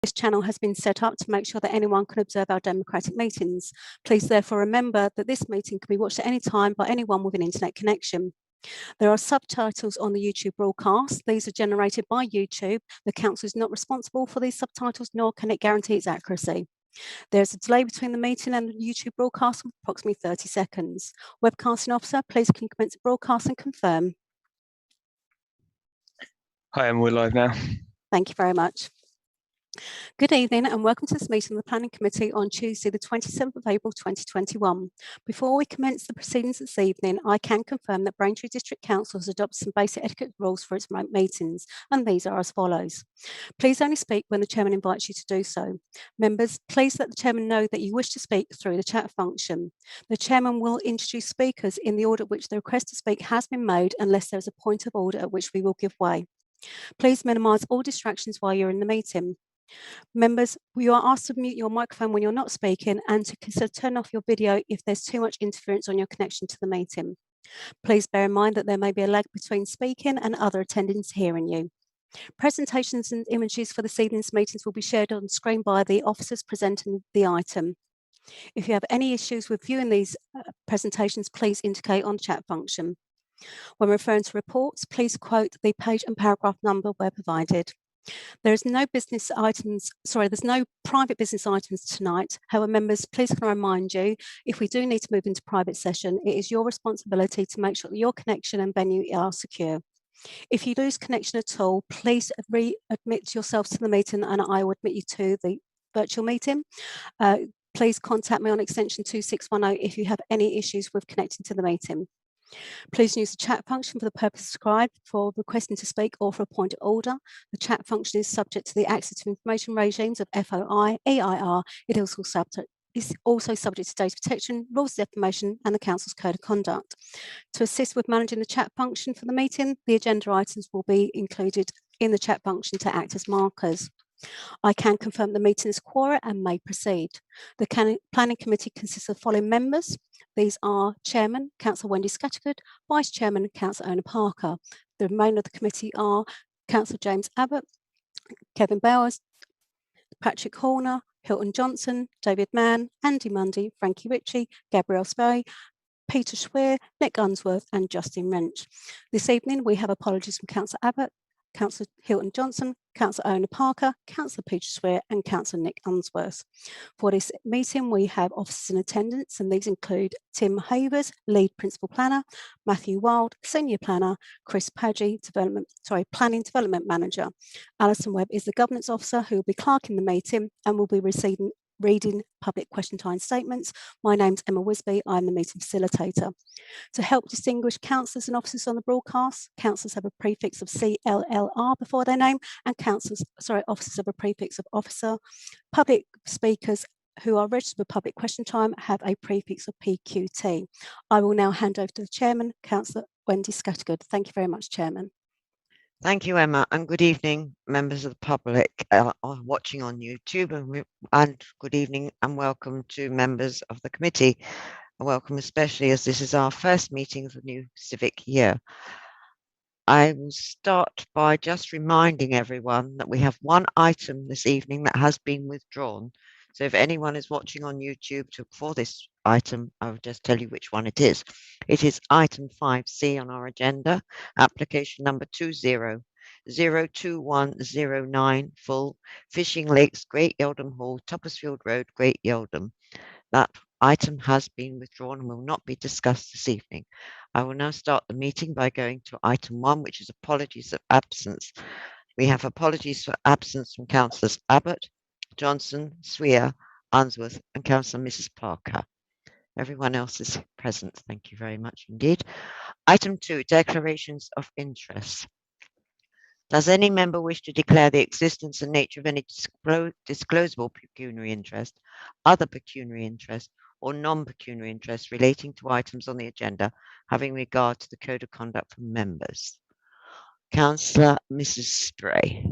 This channel has been set up to make sure that anyone can observe our democratic meetings. Please therefore remember that this meeting can be watched at any time by anyone with an internet connection. There are subtitles on the YouTube broadcast. These are generated by YouTube. The Council is not responsible for these subtitles, nor can it guarantee its accuracy. There's a delay between the meeting and the YouTube broadcast of approximately 30 seconds. Webcasting officer, please can you commence the broadcast and confirm. Hi, we're live now. Thank you very much. Good evening and welcome to this meeting of the Planning Committee on Tuesday the 27th of April 2021. Before we commence the proceedings this evening, I can confirm that Braintree District Council has adopted some basic etiquette rules for its remote meetings, and these are as follows. Please only speak when the Chairman invites you to do so. Members, please let the Chairman know that you wish to speak through the chat function. The Chairman will introduce speakers in the order at which the request to speak has been made unless there is a point of order at which we will give way. Please minimise all distractions while you're in the meeting. Members, you are asked to mute your microphone when you're not speaking and to consider turn off your video if there's too much interference on your connection to the meeting. Please bear in mind that there may be a lag between speaking and other attendees hearing you. Presentations and images for this evening's meetings will be shared on screen by the officers presenting the item. If you have any issues with viewing these presentations, please indicate on the chat function. When referring to reports, please quote the page and paragraph number where provided. There's no private business items tonight. However, members, please can I remind you, if we do need to move into private session, it is your responsibility to make sure that your connection and venue are secure. If you lose connection at all, please readmit yourself to the meeting and I will admit you to the virtual meeting. Please contact me on extension 2610 if you have any issues with connecting to the meeting. Please use the chat function for the purpose described for requesting to speak or for a point of order. The chat function is subject to the access to information regimes of FOI, EIR. It is also subject to data protection, rules of defamation and the Council's Code of Conduct. To assist with managing the chat function for the meeting, the agenda items will be included in the chat function to act as markers. I can confirm the meeting is quorum and may proceed. The Planning Committee consists of the following members. These are Chairman, Councillor Wendy Scattergood, Vice Chairman, Councillor Ona Parker. The remainder of the committee are Councillor James Abbott, Kevin Bowers, Patrick Horner, Hilton Johnson, David Mann, Andy Mundy, Frankie Ritchie, Gabrielle Spey, Peter Schweer, Nick Unsworth and Justin Wrench. This evening we have apologies from Councillor Abbott, Councillor Hilton Johnson, Councillor Ona Parker, Councillor Peter Schweer and Councillor Nick Unsworth. For this meeting we have officers in attendance and these include Tim Havers, Lead Principal Planner, Matthew Wild, Senior Planner, Chris Paggi, Planning Development Manager. Alison Webb is the Governance Officer who will be clerking the meeting and will be reading public question time statements. My name's Emma Wisby, I'm the meeting facilitator. To help distinguish councillors and officers on the broadcast, councillors have a prefix of CLLR before their name and officers have a prefix of officer. Public speakers who are registered with public question time have a prefix of PQT. I will now hand over to the Chairman, Councillor Wendy Scattergood. Thank you very much, Chairman. Thank you, Emma, and good evening, members of the public watching on YouTube, and good evening and welcome to members of the committee. Welcome especially as this is our first meeting of the new civic year. I will start by just reminding everyone that we have one item this evening that has been withdrawn. So if anyone is watching on YouTube for this item, I will just tell you which one it is. It is item 5C on our agenda, application number 20-02109, full Fishing Lakes, Great Yeldham Hall, Toppersfield Road, Great Yeldham. That item has been withdrawn and will not be discussed this evening. I will now start the meeting by going to item 1, which is apologies of absence. We have apologies for absence from Councillors Abbott, Johnson, Sweer, Unsworth and Councillor Mrs. Parker. Everyone else is present. Thank you very much indeed. Item 2, declarations of interest. Does any member wish to declare the existence and nature of any disclosable pecuniary interest, other pecuniary interest, or non-pecuniary interest relating to items on the agenda having regard to the Code of Conduct for members? Councillor Mrs. Spray.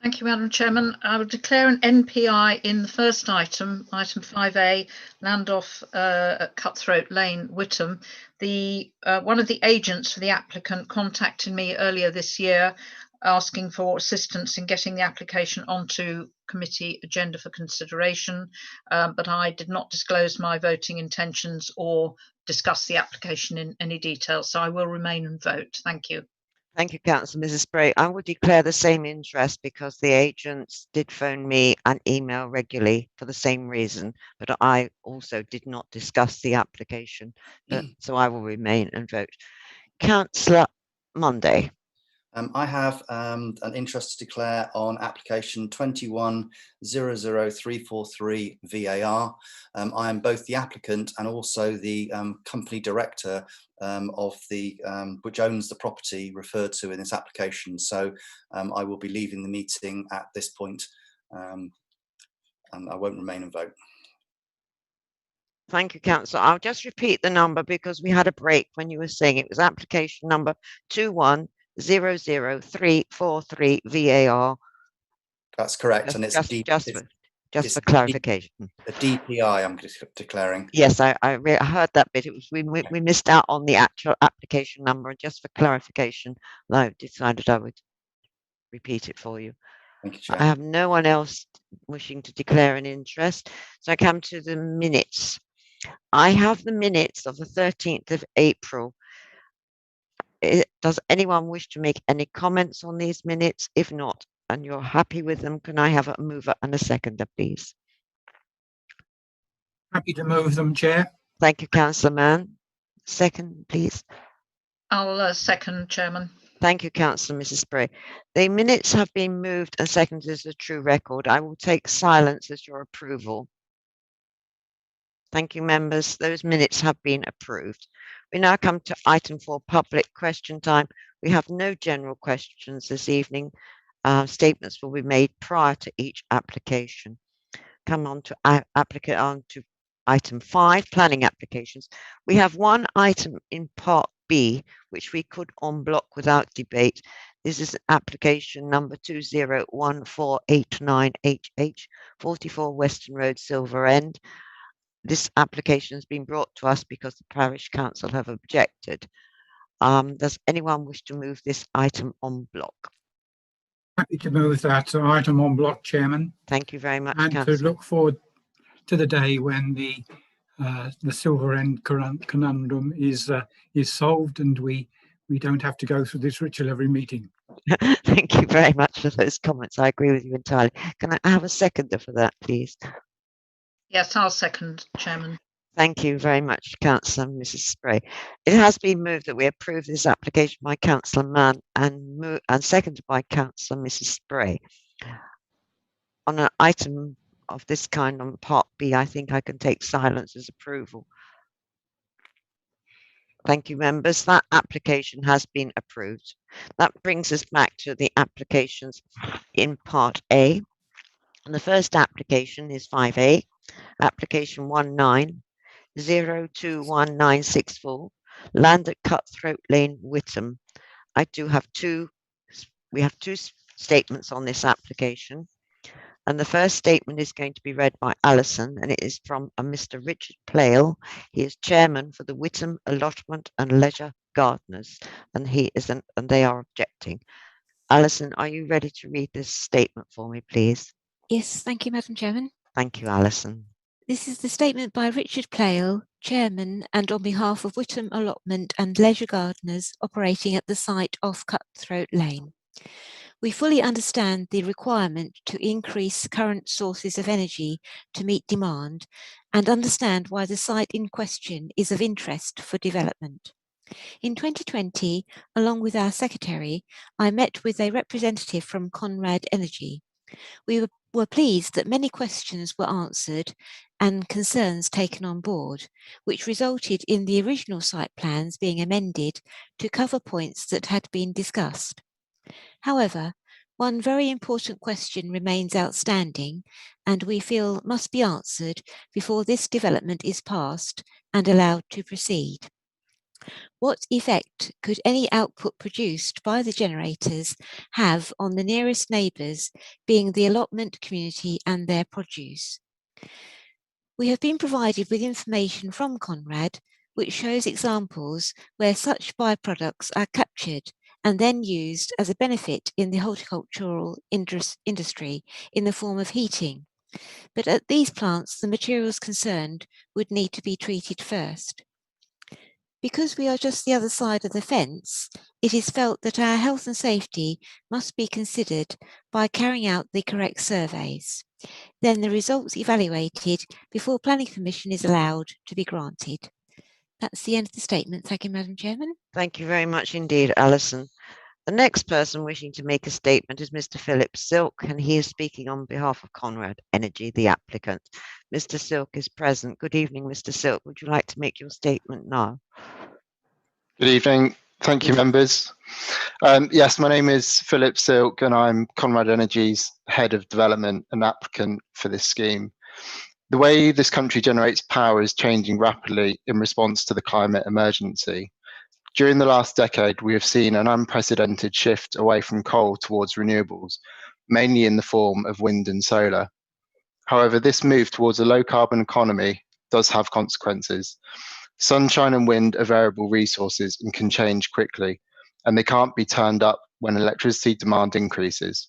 Thank you, Madam Chairman. I will declare an NPI in the first item, item 5A, land off at Cutthroat Lane, Witham. One of the agents for the applicant contacted me earlier this year asking for assistance in getting the application onto committee agenda for consideration, but I did not disclose my voting intentions or discuss the application in any detail, so I will remain and vote. Thank you. Thank you, Councillor Mrs. Spray. I will declare the same interest because the agents did phone me and email regularly for the same reason, but I also did not discuss the application, so I will remain and vote. Councillor Monday. I have an interest to declare on application 2100343 VAR. I am both the applicant and also the company director of the which owns the property referred to in this application. So I will be leaving the meeting at this point, and I won't remain and vote. Thank you, Councillor. I'll just repeat the number because we had a break when you were saying it. Was application number 2100343 VAR. That's correct, and it's just for clarification. A DPI I'm declaring. Yes, I heard that bit. It was we missed out on the actual application number, and just for clarification, I decided I would repeat it for you. Thank you, Chair. I have no one else wishing to declare an interest, so I come to the minutes. I have the minutes of the 13th of April. Does anyone wish to make any comments on these minutes? If not, and you're happy with them, can I have a mover and a seconder, please? Happy to move them, Chair. Thank you, Councillor Mann. Second, please. I'll second, Chairman. Thank you, Councillor Mrs. Spray. The minutes have been moved and seconded as a true record. I will take silence as your approval. Thank you, members. Those minutes have been approved. We now come to item 4, public question time. We have no general questions this evening. Statements will be made prior to each application. Come on to item 5, planning applications. We have one item in part B, which we could en bloc without debate. This is application number 201489HH, 44 Western Road, Silver End. This application has been brought to us because the parish council have objected. Does anyone wish to move this item en bloc? Happy to move that item en bloc, Chairman. Thank you very much, and Councillor. To look forward to the day when the Silver End conundrum is solved and we don't have to go through this ritual every meeting. Thank you very much for those comments. I agree with you entirely. Can I have a seconder for that, please? Yes, I'll second, Chairman. Thank you very much, Councillor Mrs. Spray. It has been moved that we approve this application by Councillor Mann and seconded by Councillor Mrs. Spray. On an item of this kind on part B, I think I can take silence as approval. Thank you, members. That application has been approved. That brings us back to the applications in part A. And the first application is 5A, application 19021964, land at Cutthroat Lane, Witham. We have two statements on this application. And the first statement is going to be read by Alison, and it is from a Mr. Richard Plale. He is chairman for the Witham Allotment and Leisure Gardeners, and they are objecting. Alison, are you ready to read this statement for me, please? Yes, thank you, Madam Chairman. Thank you, Alison. This is the statement by Richard Plale, chairman, and on behalf of Witham Allotment and Leisure Gardeners operating at the site of Cutthroat Lane. We fully understand the requirement to increase current sources of energy to meet demand and understand why the site in question is of interest for development. In 2020, along with our secretary, I met with a representative from Conrad Energy. We were pleased that many questions were answered and concerns taken on board, which resulted in the original site plans being amended to cover points that had been discussed. However, one very important question remains outstanding and we feel must be answered before this development is passed and allowed to proceed. What effect could any output produced by the generators have on the nearest neighbours, being the allotment community and their produce? We have been provided with information from Conrad which shows examples where such byproducts are captured and then used as a benefit in the horticultural industry in the form of heating. But at these plants, the materials concerned would need to be treated first. Because we are just the other side of the fence, it is felt that our health and safety must be considered by carrying out the correct surveys. Then the results evaluated before planning permission is allowed to be granted. That's the end of the statement. Thank you, Madam Chairman. Thank you very much indeed, Alison. The next person wishing to make a statement is Mr. Philip Silk, and he is speaking on behalf of Conrad Energy, the applicant. Mr. Silk is present. Good evening, Mr. Silk. Would you like to make your statement now? Good evening. Thank you, members. Yes, my name is Philip Silk, and I'm Conrad Energy's Head of Development and applicant for this scheme. The way this country generates power is changing rapidly in response to the climate emergency. During the last decade, we have seen an unprecedented shift away from coal towards renewables, mainly in the form of wind and solar. However, this move towards a low-carbon economy does have consequences. Sunshine and wind are variable resources and can change quickly, and they can't be turned up when electricity demand increases.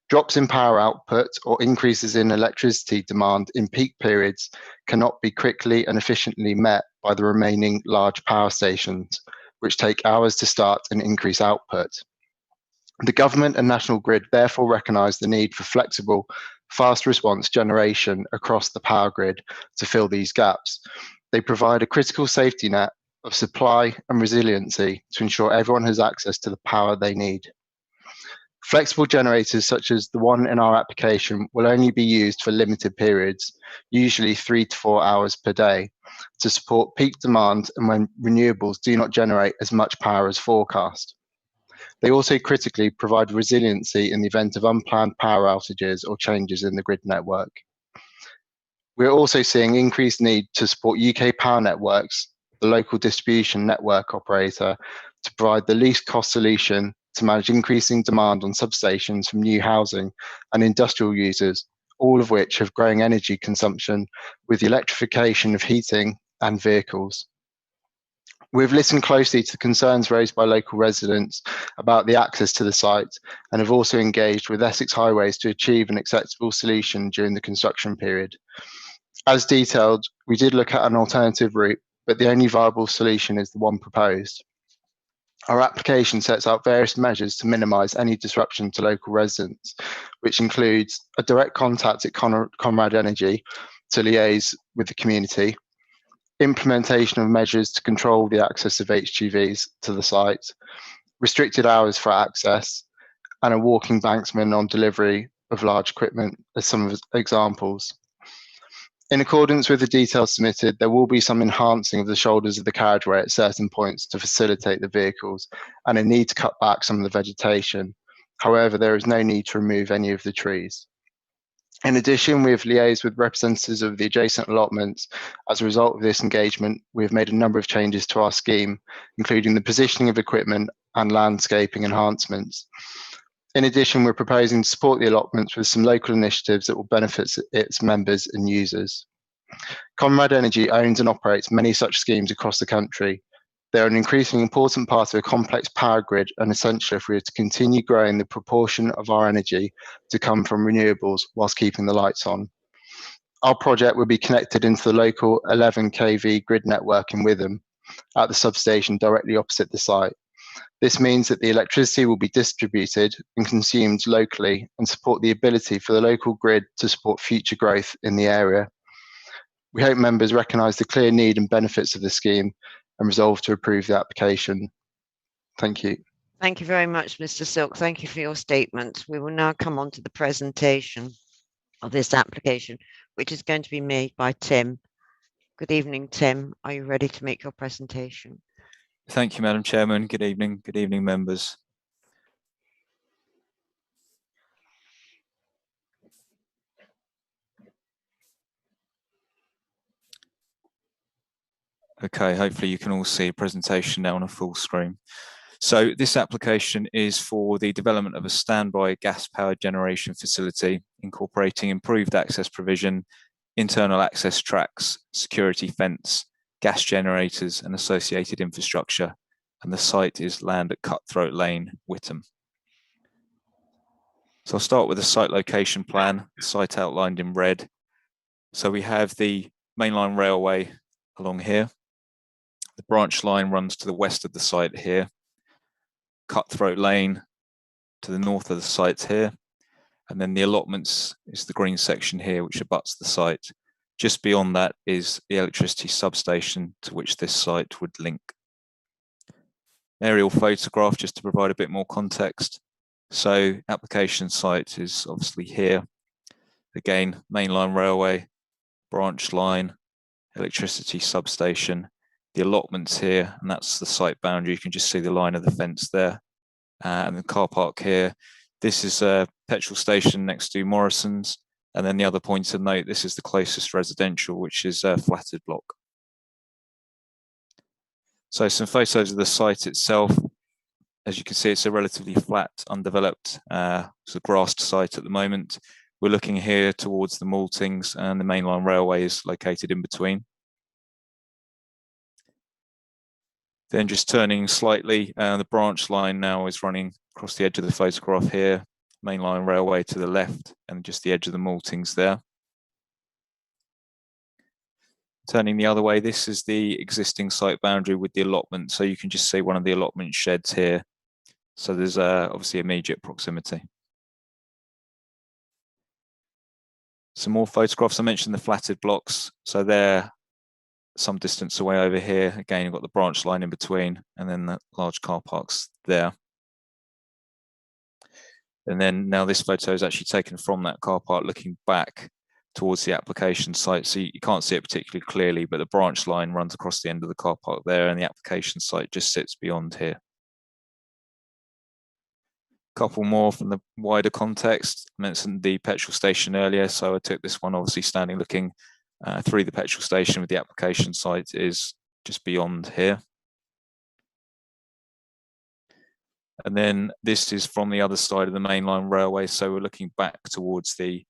Drops in power output or increases in electricity demand in peak periods cannot be quickly and efficiently met by the remaining large power stations, which take hours to start and increase output. The government and National Grid therefore recognise the need for flexible, fast response generation across the power grid to fill these gaps. They provide a critical safety net of supply and resiliency to ensure everyone has access to the power they need. Flexible generators such as the one in our application will only be used for limited periods, usually 3 to 4 hours per day, to support peak demand and when renewables do not generate as much power as forecast. They also critically provide resiliency in the event of unplanned power outages or changes in the grid network. We're also seeing increased need to support UK Power Networks, the local distribution network operator, to provide the least cost solution to manage increasing demand on substations from new housing and industrial users, all of which have growing energy consumption with the electrification of heating and vehicles. We've listened closely to the concerns raised by local residents about the access to the site and have also engaged with Essex Highways to achieve an acceptable solution during the construction period. As detailed, we did look at an alternative route, but the only viable solution is the one proposed. Our application sets out various measures to minimise any disruption to local residents, which includes a direct contact at Conrad Energy to liaise with the community, implementation of measures to control the access of HGVs to the site, restricted hours for access, and a walking banksman on delivery of large equipment as some of the examples. In accordance with the details submitted, there will be some enhancing of the shoulders of the carriageway at certain points to facilitate the vehicles and a need to cut back some of the vegetation. However, there is no need to remove any of the trees. In addition, we have liaised with representatives of the adjacent allotments. As a result of this engagement, we have made a number of changes to our scheme, including the positioning of equipment and landscaping enhancements. In addition, we're proposing to support the allotments with some local initiatives that will benefit its members and users. Conrad Energy owns and operates many such schemes across the country. They're an increasingly important part of a complex power grid and essential if we are to continue growing the proportion of our energy to come from renewables whilst keeping the lights on. Our project will be connected into the local 11 kV grid network in Witham at the substation directly opposite the site. This means that the electricity will be distributed and consumed locally and support the ability for the local grid to support future growth in the area. We hope members recognise the clear need and benefits of the scheme and resolve to approve the application. Thank you. Thank you very much, Mr. Silk. Thank you for your statement. We will now come on to the presentation of this application, which is going to be made by Tim. Good evening, Tim. Are you ready to make your presentation? Thank you, Madam Chairman. Good evening, members. Okay, hopefully you can all see a presentation now on a full screen. So this application is for the development of a standby gas-powered generation facility incorporating improved access provision, internal access tracks, security fence, gas generators and associated infrastructure and the site is land at Cutthroat Lane, Witham. So I'll start with the site location plan, the site outlined in red. So we have the mainline railway along here. The branch line runs to the west of the site here. Cutthroat Lane to the north of the site here. And then the allotments is the green section here, which abuts the site. Just beyond that is the electricity substation to which this site would link. Aerial photograph just to provide a bit more context. So application site is obviously here. Again, mainline railway, branch line, electricity substation, the allotments here, and that's the site boundary. You can just see the line of the fence there. And the car park here. This is a petrol station next to Morrison's. And then the other point to note, this is the closest residential, which is a flatted block. So some photos of the site itself. As you can see, it's a relatively flat, undeveloped, it's a grassed site at the moment. We're looking here towards the Maltings, and the mainline railway is located in between. Then just turning slightly, the branch line now is running across the edge of the photograph here, mainline railway to the left, and just the edge of the Maltings there. Turning the other way, this is the existing site boundary with the allotment, so you can just see one of the allotment sheds here. So there's obviously immediate proximity. Some more photographs. I mentioned the flatted blocks. So they're some distance away over here. Again, you've got the branch line in between, and then the large car parks there. And then now this photo is actually taken from that car park looking back towards the application site. So you can't see it particularly clearly, but the branch line runs across the end of the car park there, and the application site just sits beyond here. Couple more from the wider context. I mentioned the petrol station earlier, so I took this one obviously standing looking through the petrol station with the application site is just beyond here. And then this is from the other side of the mainline railway, so we're looking back towards the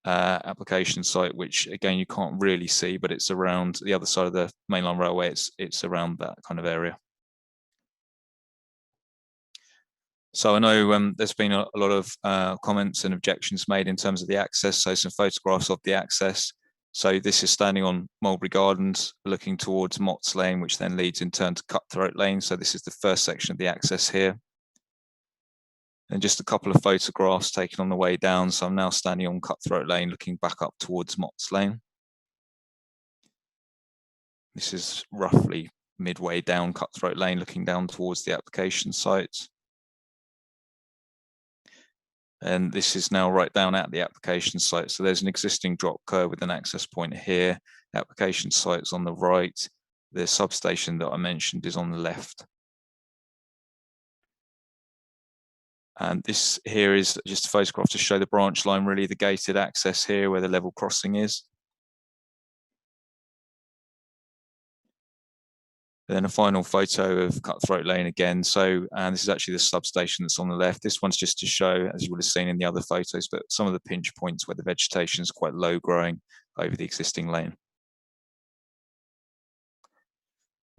application site, which again you can't really see, but it's around the other side of the mainline railway. It's around that kind of area. So I know there's been a lot of comments and objections made in terms of the access. So some photographs of the access. So this is standing on Mulberry Gardens, looking towards Motts Lane, which then leads in turn to Cutthroat Lane. So this is the first section of the access here. And just a couple of photographs taken on the way down. So I'm now standing on Cutthroat Lane, looking back up towards Motts Lane. This is roughly midway down Cutthroat Lane, looking down towards the application site. And this is now right down at the application site. So there's an existing drop curve with an access point here. Application site's on the right. The substation that I mentioned is on the left. And this here is just a photograph to show the branch line, really the gated access here where the level crossing is. Then a final photo of Cutthroat Lane again. So this is actually the substation that's on the left. This one's just to show, as you would have seen in the other photos, but some of the pinch points where the vegetation is quite low growing over the existing lane.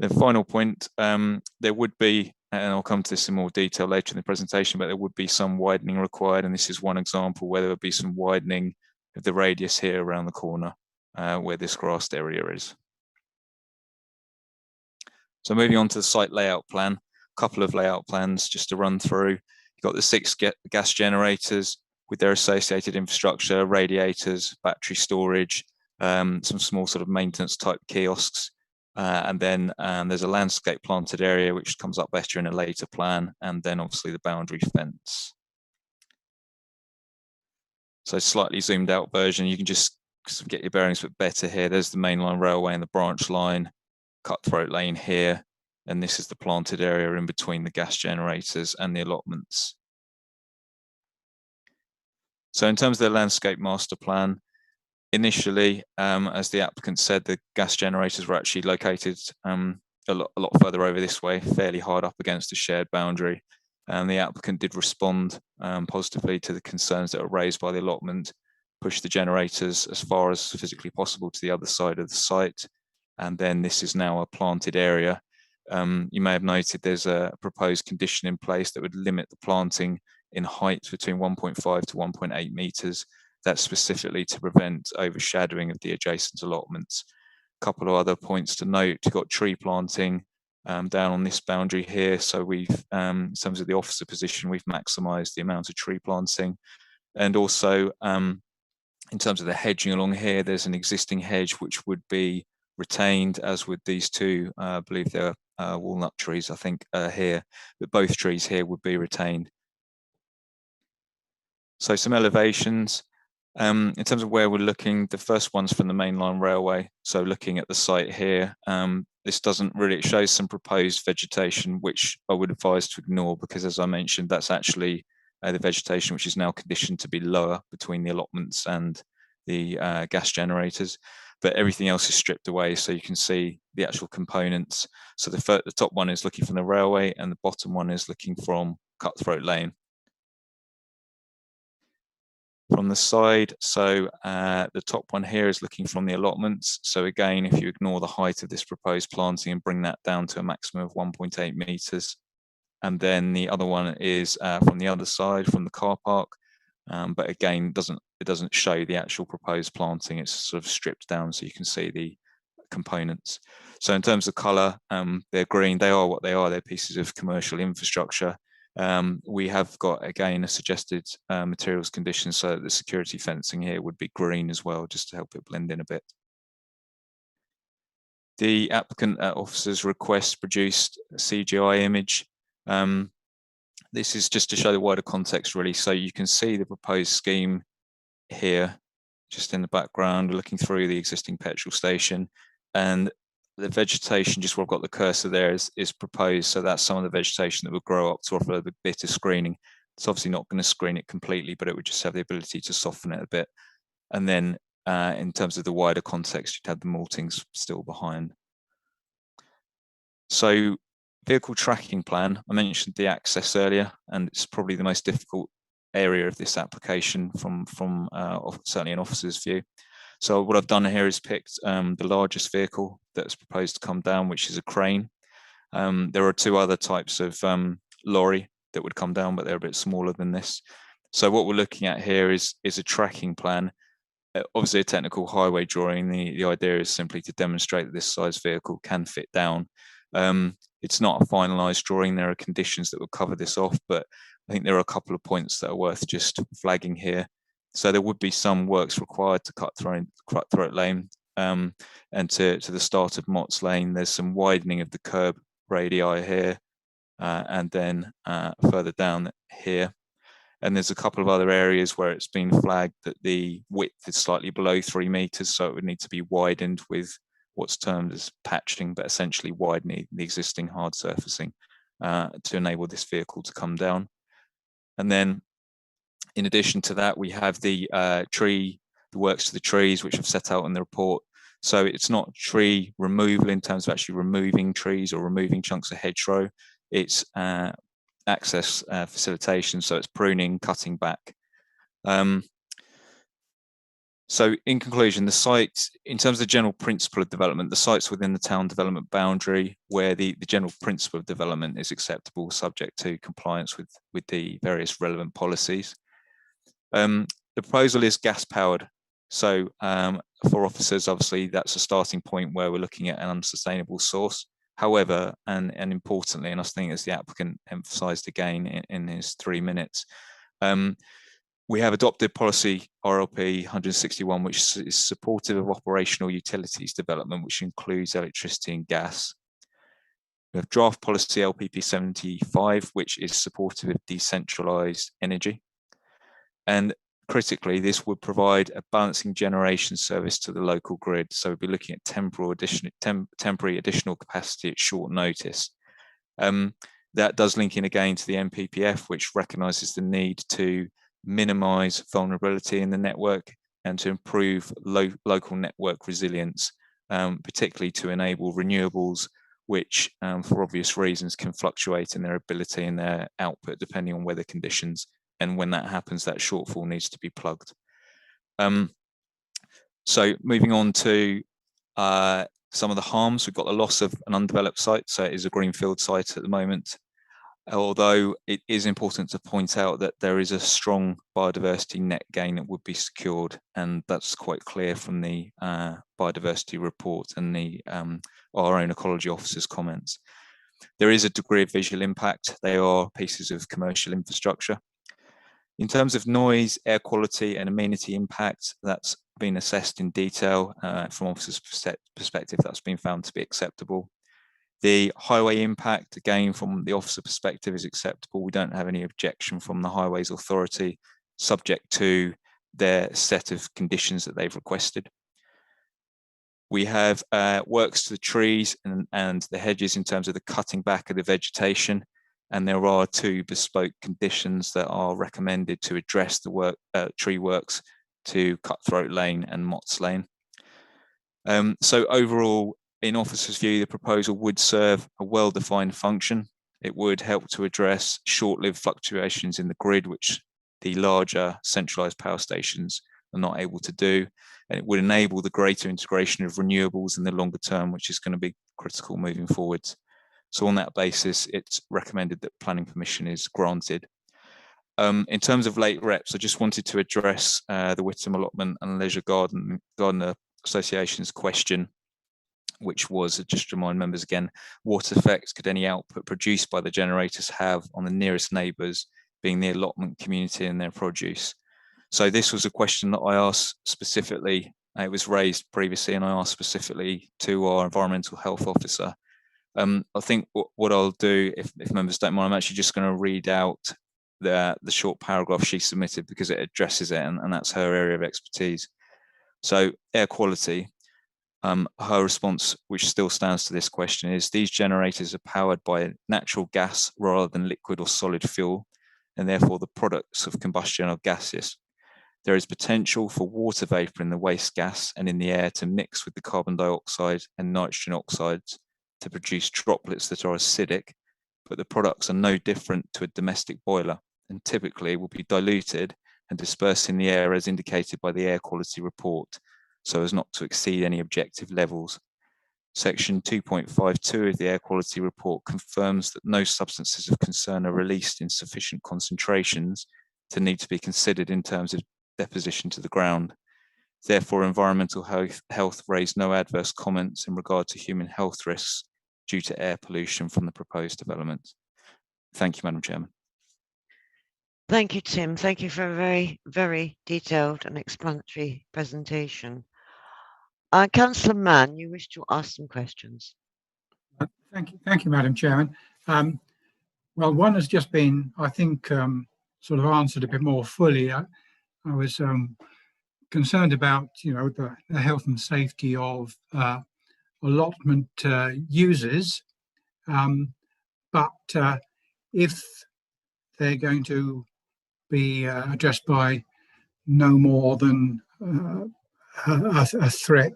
The final point, there would be, and I'll come to this in more detail later in the presentation, but there would be some widening required. And this is one example where there would be some widening of the radius here around the corner where this grassed area is. So moving on to the site layout plan, a couple of layout plans just to run through. You've got the 6 gas generators with their associated infrastructure, radiators, battery storage, some small sort of maintenance type kiosks. And then there's a landscape planted area, which comes up better in a later plan. And then obviously the boundary fence. So slightly zoomed out version, you can just get your bearings a bit better here. There's the mainline railway and the branch line. Cutthroat Lane here, and this is the planted area in between the gas generators and the allotments. So in terms of the landscape master plan, initially, as the applicant said, the gas generators were actually located a lot further over this way, fairly hard up against the shared boundary. And the applicant did respond positively to the concerns that were raised by the allotment, push the generators as far as physically possible to the other side of the site. And then this is now a planted area. You may have noted there's a proposed condition in place that would limit the planting in height between 1.5 to 1.8 metres. That's specifically to prevent overshadowing of the adjacent allotments. A couple of other points to note: you've got tree planting down on this boundary here. So we've, in terms of the officer position, we've maximised the amount of tree planting. And also, in terms of the hedging along here, there's an existing hedge which would be retained, as with these two, I believe they're walnut trees, I think, here, but both trees here would be retained. So some elevations. In terms of where we're looking, the first one's from the mainline railway. So looking at the site here, this doesn't really, it shows some proposed vegetation, which I would advise to ignore, because as I mentioned, that's actually the vegetation which is now conditioned to be lower between the allotments and the gas generators. But everything else is stripped away, so you can see the actual components. So the top one is looking from the railway, and the bottom one is looking from Cutthroat Lane. From the side, so the top one here is looking from the allotments. So again, if you ignore the height of this proposed planting and bring that down to a maximum of 1.8 metres, and then the other one is from the other side, from the car park. But again, it doesn't show the actual proposed planting. It's sort of stripped down so you can see the components. So in terms of colour, they're green. They are what they are. They're pieces of commercial infrastructure. We have got, again, a suggested materials condition, so the security fencing here would be green as well, just to help it blend in a bit. The applicant at officer's request produced a CGI image. This is just to show the wider context, really. So you can see the proposed scheme here, just in the background, looking through the existing petrol station, and the vegetation, just where I've got the cursor there, is proposed. So that's some of the vegetation that will grow up to offer a bit of screening. It's obviously not going to screen it completely, but it would just have the ability to soften it a bit. And then in terms of the wider context, you'd have the maltings still behind. So vehicle tracking plan, I mentioned the access earlier, and it's probably the most difficult area of this application from certainly an officer's view. So what I've done here is picked the largest vehicle that's proposed to come down, which is a crane. There are two other types of lorry that would come down, but they're a bit smaller than this. So what we're looking at here is a tracking plan. Obviously a technical highway drawing. The idea is simply to demonstrate that this size vehicle can fit down. It's not a finalised drawing. There are conditions that will cover this off, but I think there are a couple of points that are worth just flagging here. So there would be some works required to Cutthroat Lane, and to the start of Mott's Lane. There's some widening of the curb radii here, and then further down here. And there's a couple of other areas where it's been flagged that the width is slightly below 3 metres, so it would need to be widened with what's termed as patching, but essentially widening the existing hard surfacing to enable this vehicle to come down. And then in addition to that, we have the works to the trees, which I've set out in the report. So it's not tree removal in terms of actually removing trees or removing chunks of hedgerow. It's access facilitation, so it's pruning, cutting back. So in conclusion, the site, in terms of the general principle of development, the site's within the town development boundary where the general principle of development is acceptable, subject to compliance with the various relevant policies. The proposal is gas powered. So for officers, obviously, that's a starting point where we're looking at an unsustainable source. However, and importantly, and I think as the applicant emphasised again in his 3 minutes, we have adopted policy RLP 161, which is supportive of operational utilities development, which includes electricity and gas. We have draft policy LPP 75, which is supportive of decentralised energy. And critically, this would provide a balancing generation service to the local grid. So we'd be looking at temporary additional capacity at short notice. That does link in again to the NPPF, which recognises the need to minimise vulnerability in the network and to improve local network resilience, particularly to enable renewables, which for obvious reasons can fluctuate in their ability and their output depending on weather conditions. And when that happens, that shortfall needs to be plugged. So moving on to Some of the harms, we've got the loss of an undeveloped site, so it is a greenfield site at the moment. Although it is important to point out that there is a strong biodiversity net gain that would be secured, and that's quite clear from the biodiversity report and the our own ecology officer's comments. There is a degree of visual impact. They are pieces of commercial infrastructure. In terms of noise, air quality and amenity impact, that's been assessed in detail from officers' perspective. That's been found to be acceptable. The highway impact, again, from the officer perspective, is acceptable. We don't have any objection from the Highways Authority, subject to their set of conditions that they've requested. We have works to the trees and the hedges in terms of the cutting back of the vegetation, and there are 2 bespoke conditions that are recommended to address the tree works to Cutthroat Lane and Motts Lane. So overall, in officers' view, the proposal would serve a well-defined function. It would help to address short-lived fluctuations in the grid, which the larger centralised power stations are not able to do. And it would enable the greater integration of renewables in the longer term, which is going to be critical moving forwards. So on that basis, it's recommended that planning permission is granted. In terms of late reps, I just wanted to address the Whittam Allotment and Leisure Gardener Association's question, which was, just to remind members again, what effect could any output produced by the generators have on the nearest neighbours, being the allotment community and their produce? So this was a question that I asked specifically. It was raised previously, and I asked specifically to our environmental health officer. I think what I'll do, if members don't mind, I'm actually just going to read out the short paragraph she submitted, because it addresses it, and that's her area of expertise. So air quality. Her response, which still stands to this question, is these generators are powered by natural gas rather than liquid or solid fuel, and therefore the products of combustion are gaseous. There is potential for water vapour in the waste gas and in the air to mix with the carbon dioxide and nitrogen oxides to produce droplets that are acidic, but the products are no different to a domestic boiler and typically will be diluted and dispersed in the air as indicated by the air quality report, so as not to exceed any objective levels. Section 2.52 of the air quality report confirms that no substances of concern are released in sufficient concentrations to need to be considered in terms of deposition to the ground. Therefore, environmental health raised no adverse comments in regard to human health risks due to air pollution from the proposed development. Thank you, Madam Chairman. Thank you, Tim. Thank you for a very, very detailed and explanatory presentation. Councillor Mann, you wish to ask some questions. Thank you, Madam Chairman. Well, one has just been, I think, sort of answered a bit more fully. I was concerned about, the health and safety of allotment users, but if they're going to be addressed by no more than a threat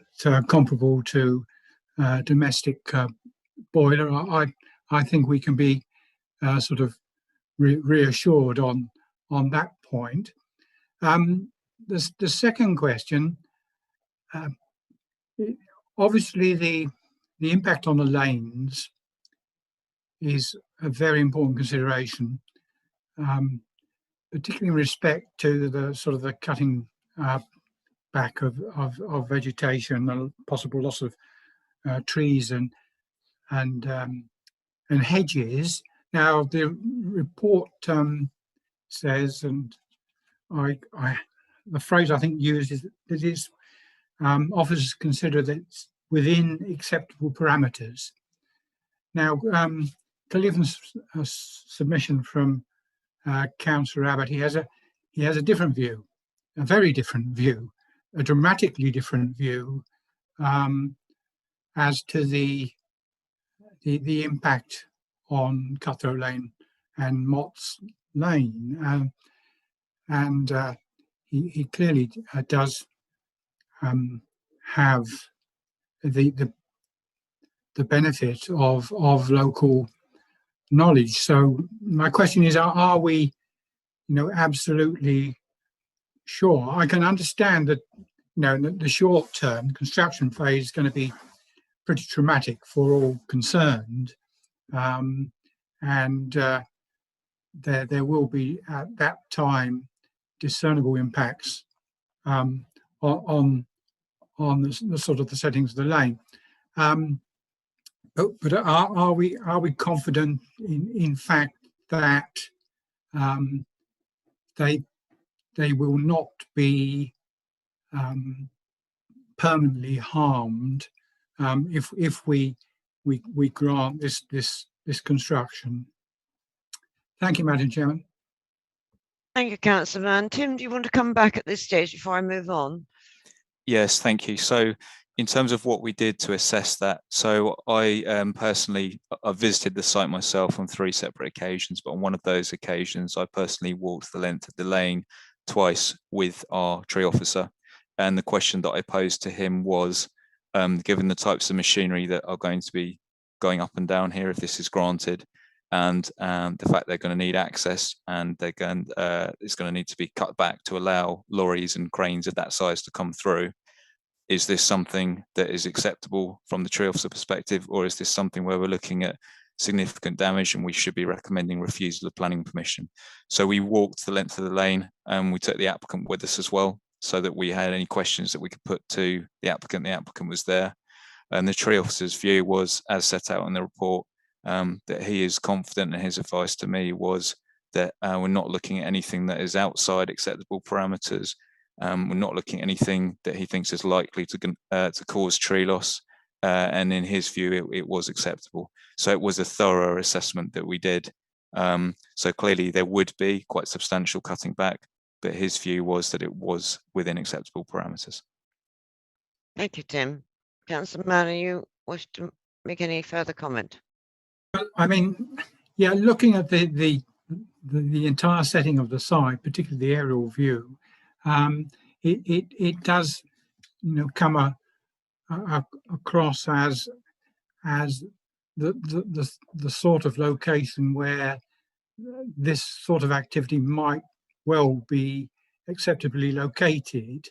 comparable to domestic boiler, I think we can be sort of reassured on that point. The second question, obviously the impact on the lanes is a very important consideration, particularly in respect to the sort of the cutting back of vegetation, the possible loss of trees and hedges. Now the report says, and the phrase I think used is that it's officers consider that it's within acceptable parameters. Now, clearly from a submission from Councillor Abbott, he has a different view, a very different view, a dramatically different view as to the impact on Cutthroat Lane and Motts Lane, and he clearly does have the benefit of local knowledge. So my question is, are we, absolutely sure? I can understand that, the short term construction phase is going to be pretty traumatic for all concerned, and there will be at that time discernible impacts on the sort of the settings of the lane. But are we confident in fact that they will not be permanently harmed if we grant this construction? Thank you, Madam Chairman. Thank you, Councillor Mann. Tim, do you want to come back at this stage before I move on? Yes, thank you. So in terms of what we did to assess that, so I personally, I visited the site myself on 3 separate occasions, but on one of those occasions, I personally walked the length of the lane twice with our tree officer. And the question that I posed to him was, given the types of machinery that are going to be going up and down here, if this is granted, and the fact they're going to need access, and it's going to need to be cut back to allow lorries and cranes of that size to come through. Is this something that is acceptable from the tree officer perspective, or is this something where we're looking at significant damage and we should be recommending refusal of planning permission? So we walked the length of the lane, and we took the applicant with us as well, so that we had any questions that we could put to the applicant was there. And the tree officer's view was, as set out in the report, that he is confident, and his advice to me was that we're not looking at anything that is outside acceptable parameters. We're not looking at anything that he thinks is likely to cause tree loss, and in his view, it was acceptable. So it was a thorough assessment that we did. So clearly there would be quite substantial cutting back, but his view was that it was within acceptable parameters. Thank you, Tim. Councillor Mann, you wish to make any further comment? I mean, yeah, looking at the entire setting of the site, particularly the aerial view, it does, come across as the sort of location where this sort of activity might well be acceptably located,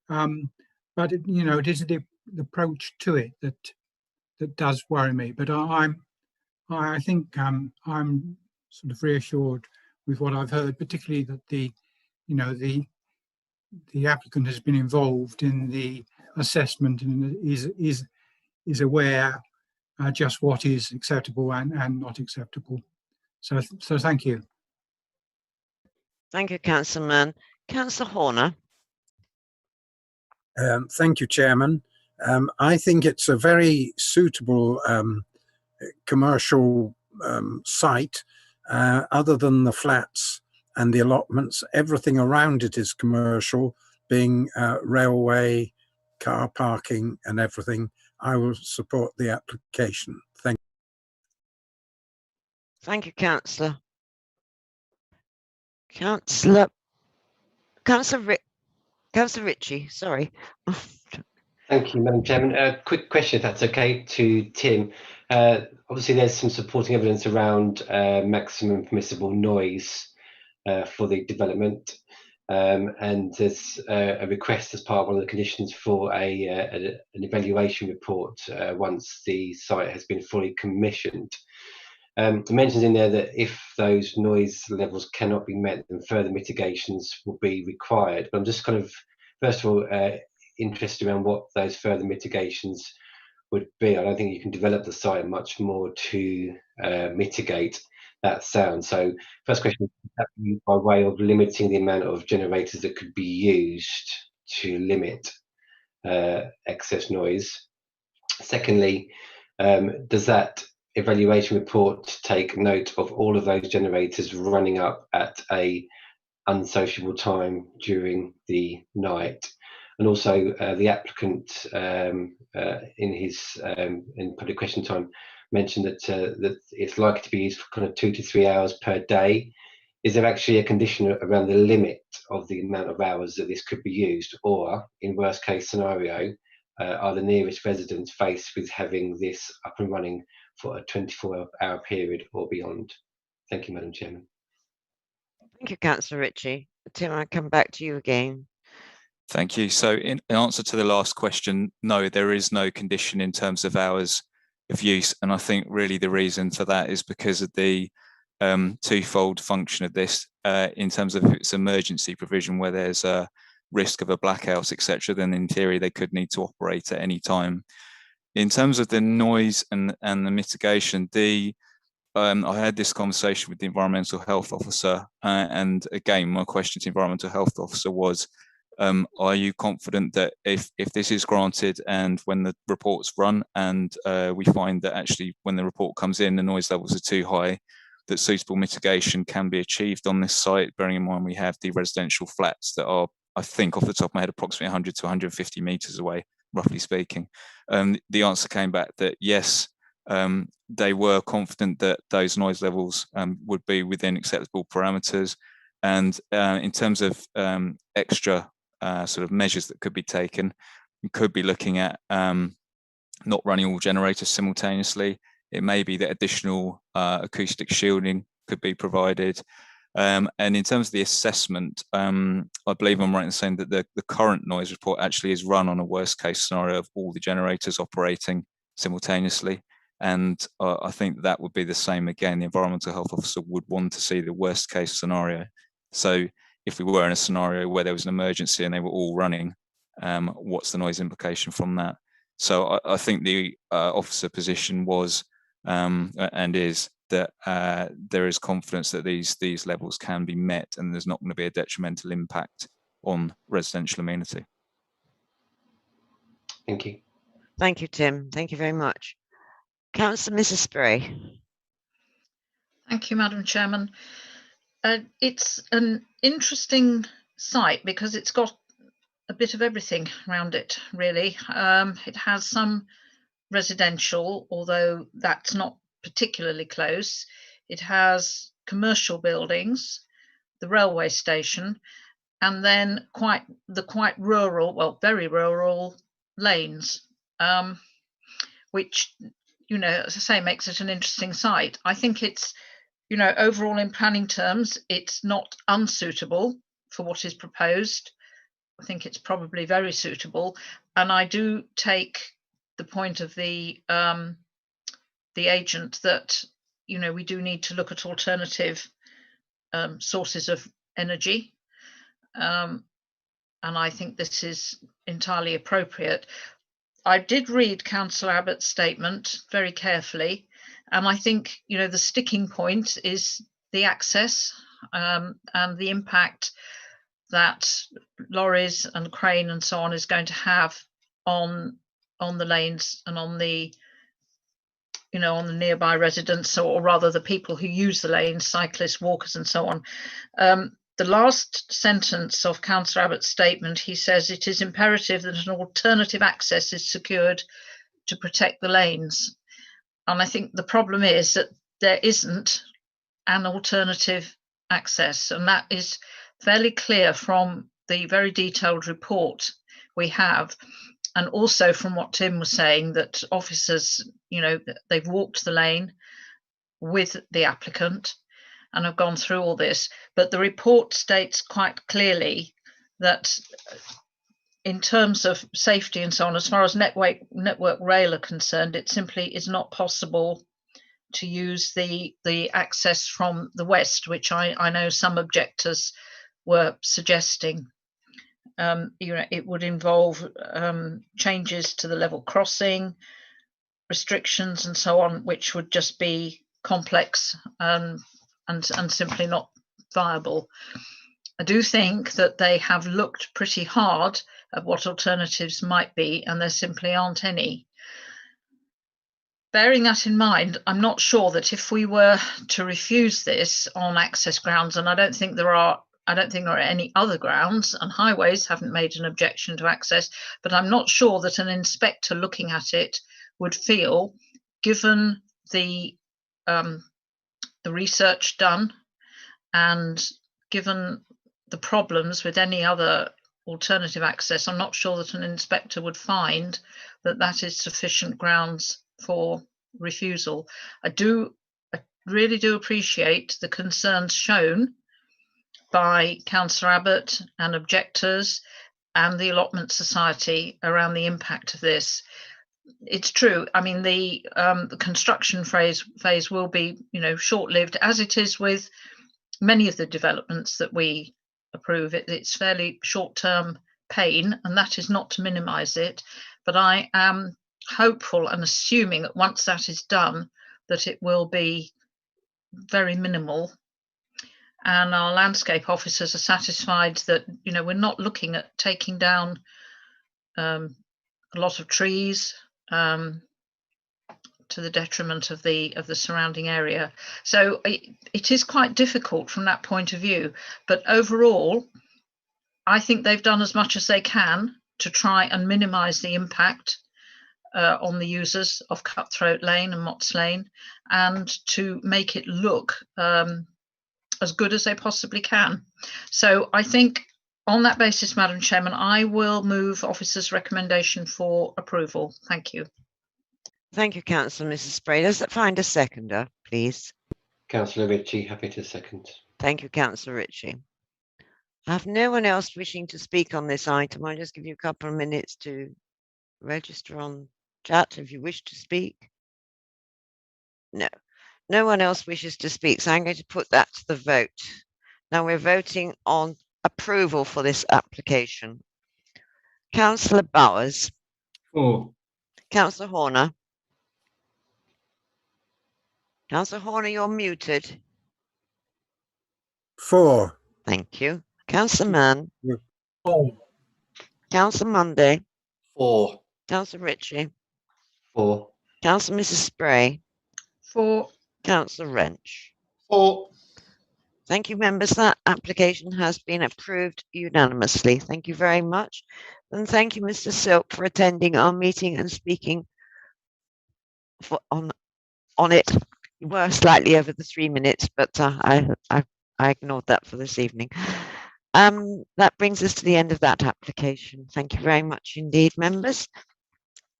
but it is the approach to it that does worry me. But I think I'm sort of reassured with what I've heard, particularly that the applicant has been involved in the assessment and is aware just what is acceptable and not acceptable. So thank you. Thank you, Councillor Mann. Councillor Horner. Thank you, Chairman. I think it's a very suitable commercial site. Other than the flats and the allotments, everything around it is commercial, being railway, car parking and everything. I will support the application. Thank you. Thank you, Councillor. Councillor Ritchie, sorry. Thank you, Madam Chairman. A quick question, if that's okay, to Tim. Obviously, there's some supporting evidence around maximum permissible noise for the development, and there's a request as part of one of the conditions for an evaluation report once the site has been fully commissioned. It mentions in there that if those noise levels cannot be met, then further mitigations will be required. But I'm just kind of, first of all, interested around what those further mitigations would be. I don't think you can develop the site much more to mitigate that sound. So first question, by way of limiting the amount of generators that could be used to limit excess noise. Secondly, does that evaluation report take note of all of those generators running up at a unsociable time during the night? And also the applicant in his in public question time mentioned that that it's likely to be used for kind of 2 to 3 hours per day. Is there actually a condition around the limit of the amount of hours that this could be used, or in worst case scenario, are the nearest residents faced with having this up and running for a 24-hour period or beyond? Thank you, Madam Chairman. Thank you, Councillor Ritchie. Tim, I'll come back to you again. Thank you. So in answer to the last question, no, there is no condition in terms of hours of use. And I think really the reason for that is because of the twofold function of this in terms of its emergency provision, where there's a risk of a blackout, etc., then in theory they could need to operate at any time. In terms of the noise and the mitigation, I had this conversation with the environmental health officer, and again, my question to the environmental health officer was, are you confident that if this is granted and when the reports run and we find that actually when the report comes in the noise levels are too high, that suitable mitigation can be achieved on this site, bearing in mind we have the residential flats that are, I think off the top of my head, approximately 100 to 150 metres away, roughly speaking. The answer came back that yes, they were confident that those noise levels would be within acceptable parameters. And in terms of extra sort of measures that could be taken, you could be looking at not running all generators simultaneously. It may be that additional acoustic shielding could be provided. And in terms of the assessment, I believe I'm right in saying that the current noise report actually is run on a worst case scenario of all the generators operating simultaneously. And I think that would be the same again. The environmental health officer would want to see the worst case scenario. So if we were in a scenario where there was an emergency and they were all running, what's the noise implication from that? So I think the officer position was and is that there is confidence that these levels can be met and there's not going to be a detrimental impact on residential amenity. Thank you. Thank you, Tim. Thank you very much. Councillor Mrs. Spray. Thank you, Madam Chairman. It's an interesting site because it's got a bit of everything around it, really. It has some residential, although that's not particularly close. It has commercial buildings, the railway station, and then quite rural, well, very rural lanes, which, you know, as I say, makes it an interesting site. I think it's, you know, overall in planning terms, it's not unsuitable for what is proposed. I think it's probably very suitable. And I do take the point of the agent that, you know, we do need to look at alternative sources of energy. And I think this is entirely appropriate. I did read Councillor Abbott's statement very carefully, and I think, you know, the sticking point is the access and the impact that lorries and crane and so on is going to have on the lanes and on the, you know, on the nearby residents, or rather the people who use the lanes, cyclists, walkers and so on. The last sentence of Councillor Abbott's statement, he says it is imperative that an alternative access is secured to protect the lanes. And I think the problem is that there isn't an alternative access, and that is fairly clear from the very detailed report we have, and also from what Tim was saying, that officers, you know, they've walked the lane with the applicant and have gone through all this. But the report states quite clearly that in terms of safety and so on, as far as network rail are concerned, it simply is not possible to use the access from the west, which I know some objectors were suggesting. You know, it would involve changes to the level crossing, restrictions and so on, which would just be complex and simply not viable. I do think that they have looked pretty hard at what alternatives might be, and there simply aren't any. Bearing that in mind, I'm not sure that if we were to refuse this on access grounds, and I don't think there are any other grounds, and highways haven't made an objection to access, but I'm not sure that an inspector looking at it would feel, given the research done and given the problems with any other alternative access, I'm not sure that an inspector would find that that is sufficient grounds for refusal. I really do appreciate the concerns shown by Councillor Abbott and objectors, and the Allotment Society around the impact of this. It's true. I mean, the construction phase will be, short-lived, as it is with many of the developments that we approve. It's fairly short-term pain, and that is not to minimise it. But I am hopeful and assuming that once that is done, that it will be very minimal. And our landscape officers are satisfied that, we're not looking at taking down a lot of trees to the detriment of the surrounding area. So it is quite difficult from that point of view. But overall, I think they've done as much as they can to try and minimise the impact on the users of Cutthroat Lane and Motts Lane, and to make it look as good as they possibly can. So I think on that basis, Madam Chairman, I will move officer's recommendation for approval. Thank you. Thank you, Councillor Mrs. Spray. Does that find a seconder, please? Councillor Ritchie, happy to second. Thank you, Councillor Ritchie. I have no one else wishing to speak on this item. I'll just give you a couple of minutes to register on chat if you wish to speak. No one else wishes to speak, so I'm going to put that to the vote. Now we're voting on approval for this application. Councillor Bowers. For. Councillor Horner. Councillor Horner, you're muted. For. Thank you. Councillor Mann. For. Councillor Monday. For. Councillor Ritchie. For. Councillor Mrs. Spray. For. Councillor Wrench. For. Thank you, members. That application has been approved unanimously. Thank you very much. And thank you, Mr. Silk, for attending our meeting and speaking on it. You were slightly over the 3 minutes, but I ignored that for this evening. That brings us to the end of that application. Thank you very much indeed, members.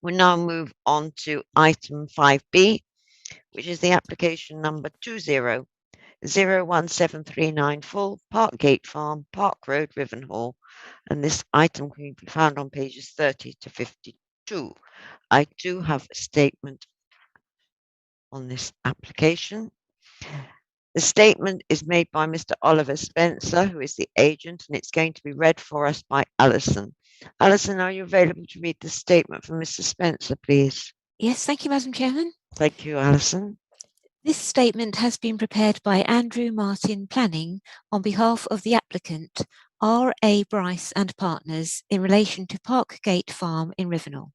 We'll now move on to item 5B, which is the application number 20017394 full Parkgate Farm, Park Road, Rivenhall. And this item can be found on pages 30 to 52. I do have a statement on this application. The statement is made by Mr. Oliver Spencer, who is the agent, and it's going to be read for us by Alison. Alison, are you available to read the statement from Mr. Spencer, please? Yes, thank you, Madam Chairman. Thank you, Alison. This statement has been prepared by Andrew Martin Planning on behalf of the applicant, R.A. Bryce and Partners, in relation to Parkgate Farm in Rivenhall.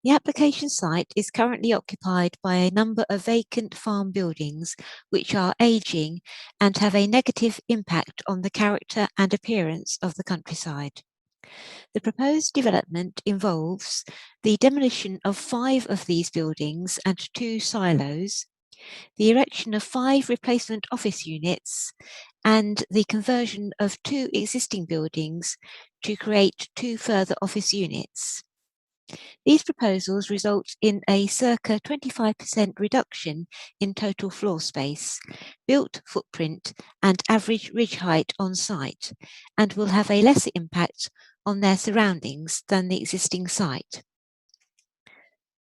The application site is currently occupied by a number of vacant farm buildings which are ageing and have a negative impact on the character and appearance of the countryside. The proposed development involves the demolition of 5 of these buildings and 2 silos, the erection of 5 replacement office units, and the conversion of 2 existing buildings to create 2 further office units. These proposals result in a circa 25% reduction in total floor space, built footprint, and average ridge height on site, and will have a lesser impact on their surroundings than the existing site.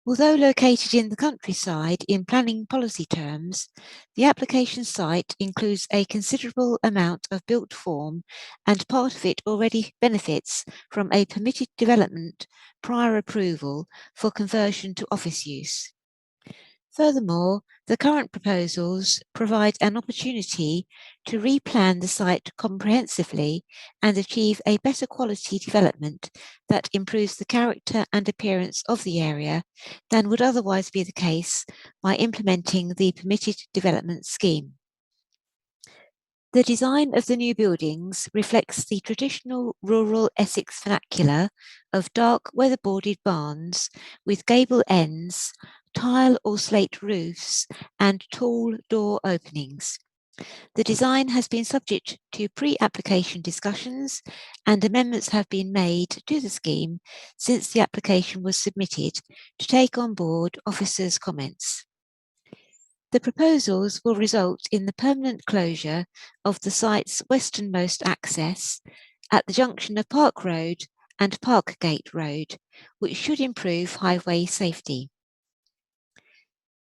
Although located in the countryside in planning policy terms, the application site includes a considerable amount of built form, and part of it already benefits from a permitted development prior approval for conversion to office use. Furthermore, the current proposals provide an opportunity to replan the site comprehensively and achieve a better quality development that improves the character and appearance of the area than would otherwise be the case by implementing the permitted development scheme. The design of the new buildings reflects the traditional rural Essex vernacular of dark weatherboarded barns with gable ends, tile or slate roofs, and tall door openings. The design has been subject to pre-application discussions, and amendments have been made to the scheme since the application was submitted to take on board officers' comments. The proposals will result in the permanent closure of the site's westernmost access at the junction of Park Road and Parkgate Road, which should improve highway safety.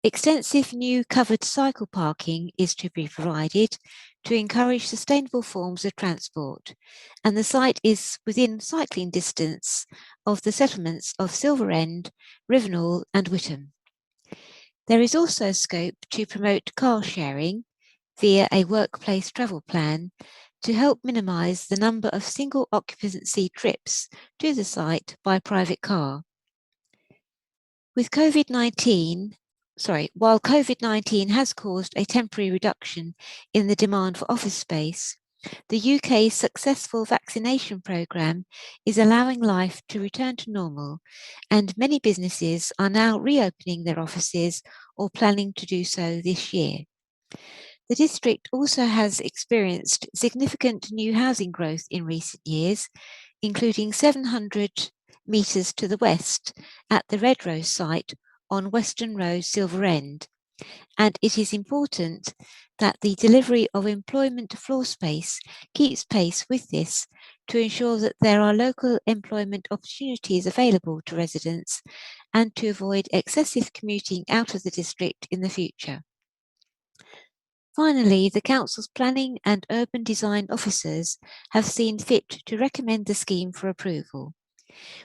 Extensive new covered cycle parking is to be provided to encourage sustainable forms of transport, and the site is within cycling distance of the settlements of Silver End, Rivenall and Witham. There is also scope to promote car sharing via a workplace travel plan to help minimise the number of single occupancy trips to the site by private car. While COVID-19 has caused a temporary reduction in the demand for office space, the UK's successful vaccination programme is allowing life to return to normal, and many businesses are now reopening their offices or planning to do so this year. The district also has experienced significant new housing growth in recent years, including 700 metres to the west at the Red Rose site on Western Road, Silver End, and it is important that the delivery of employment floor space keeps pace with this to ensure that there are local employment opportunities available to residents and to avoid excessive commuting out of the district in the future. Finally, the Council's planning and urban design officers have seen fit to recommend the scheme for approval.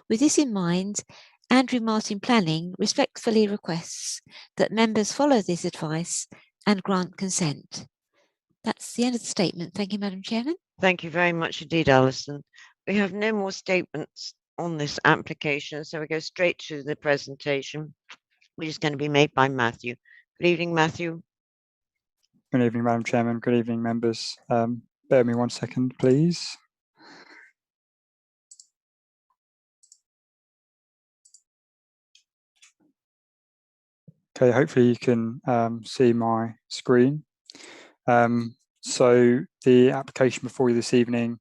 With this in mind, Andrew Martin Planning respectfully requests that members follow this advice and grant consent. That's the end of the statement. Thank you, Madam Chairman. Thank you very much indeed, Alison. We have no more statements on this application, so we go straight to the presentation, which is going to be made by Matthew. Good evening, Matthew. Good evening, Madam Chairman. Good evening, members. Bear with me 1 second, please. Okay, hopefully you can see my screen. So the application before you this evening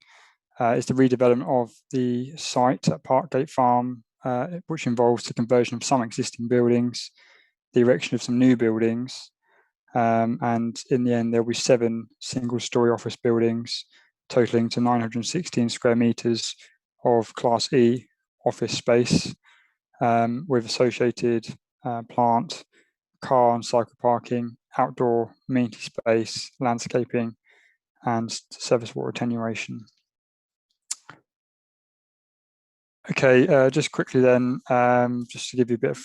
is the redevelopment of the site at Parkgate Farm, which involves the conversion of some existing buildings, the erection of some new buildings, and in the end, there'll be 7 single-storey office buildings totaling to 916 square metres of Class E office space with associated plant, car and cycle parking, outdoor amenity space, landscaping, and surface water attenuation. Okay, just quickly then, just to give you a bit of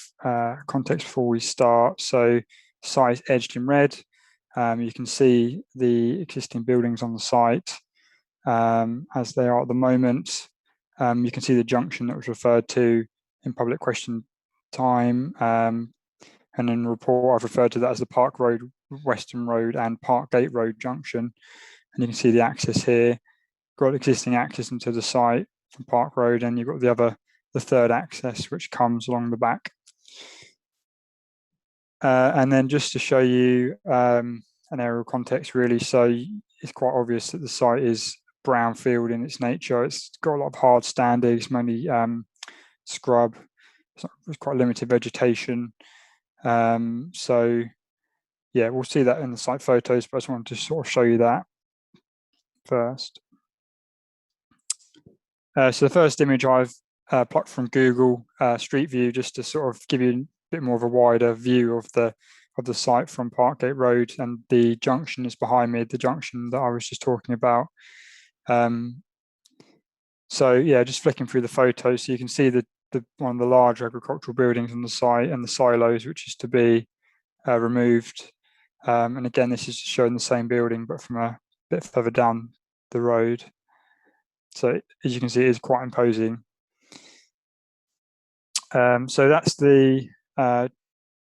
context before we start. So, site edged in red. You can see the existing buildings on the site as they are at the moment. You can see the junction that was referred to in public question time. And in the report, I've referred to that as the Park Road, Western Road and Parkgate Road junction. And you can see the access here. Got existing access into the site from Park Road, and you've got the third access, which comes along the back. And then just to show you an aerial context, really, so it's quite obvious that the site is brownfield in its nature. It's got a lot of hard standing, it's mainly scrub, it's quite limited vegetation. So yeah, we'll see that in the site photos, but I just wanted to sort of show you that first. So the first image I've plucked from Google Street View, just to sort of give you a bit more of a wider view of the site from Parkgate Road, and the junction is behind me, the junction that I was just talking about. So yeah, just flicking through the photos, so you can see the one of the large agricultural buildings on the site and the silos, which is to be removed. And again, this is showing the same building, but from a bit further down the road. So as you can see, it is quite imposing. So that's the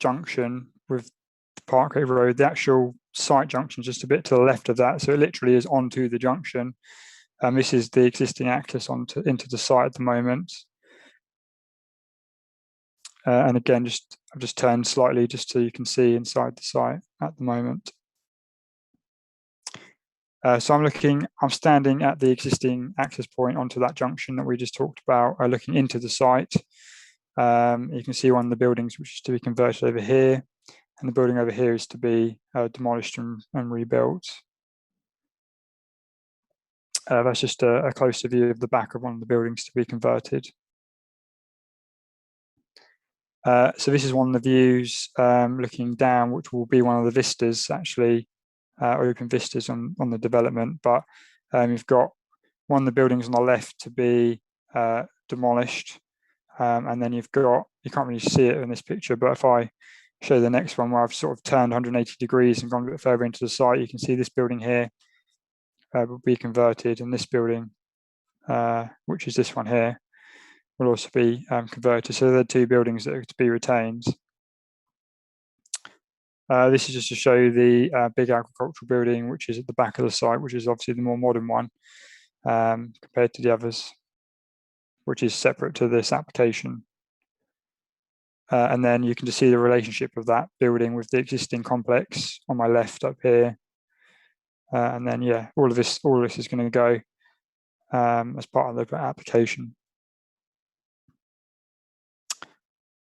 junction with Parkgate Road. The actual site junction is just a bit to the left of that, so it literally is onto the junction. This is the existing access into the site at the moment. And again, I've just turned slightly just so you can see inside the site at the moment. So I'm standing at the existing access point onto that junction that we just talked about, looking into the site. You can see one of the buildings which is to be converted over here, and the building over here is to be demolished and rebuilt. That's just a closer view of the back of one of the buildings to be converted. So this is one of the views looking down, which will be one of the vistas, actually, open vistas on the development. But you've got one of the buildings on the left to be demolished, and then you've got, you can't really see it in this picture, but if I show the next one where I've sort of turned 180 degrees and gone a bit further into the site, you can see this building here will be converted, and this building, which is this one here, will also be converted. So they're two buildings that are to be retained. This is just to show the big agricultural building, which is at the back of the site, which is obviously the more modern one compared to the others, which is separate to this application. And then you can just see the relationship of that building with the existing complex on my left up here. And then, yeah, all of this is going to go as part of the application.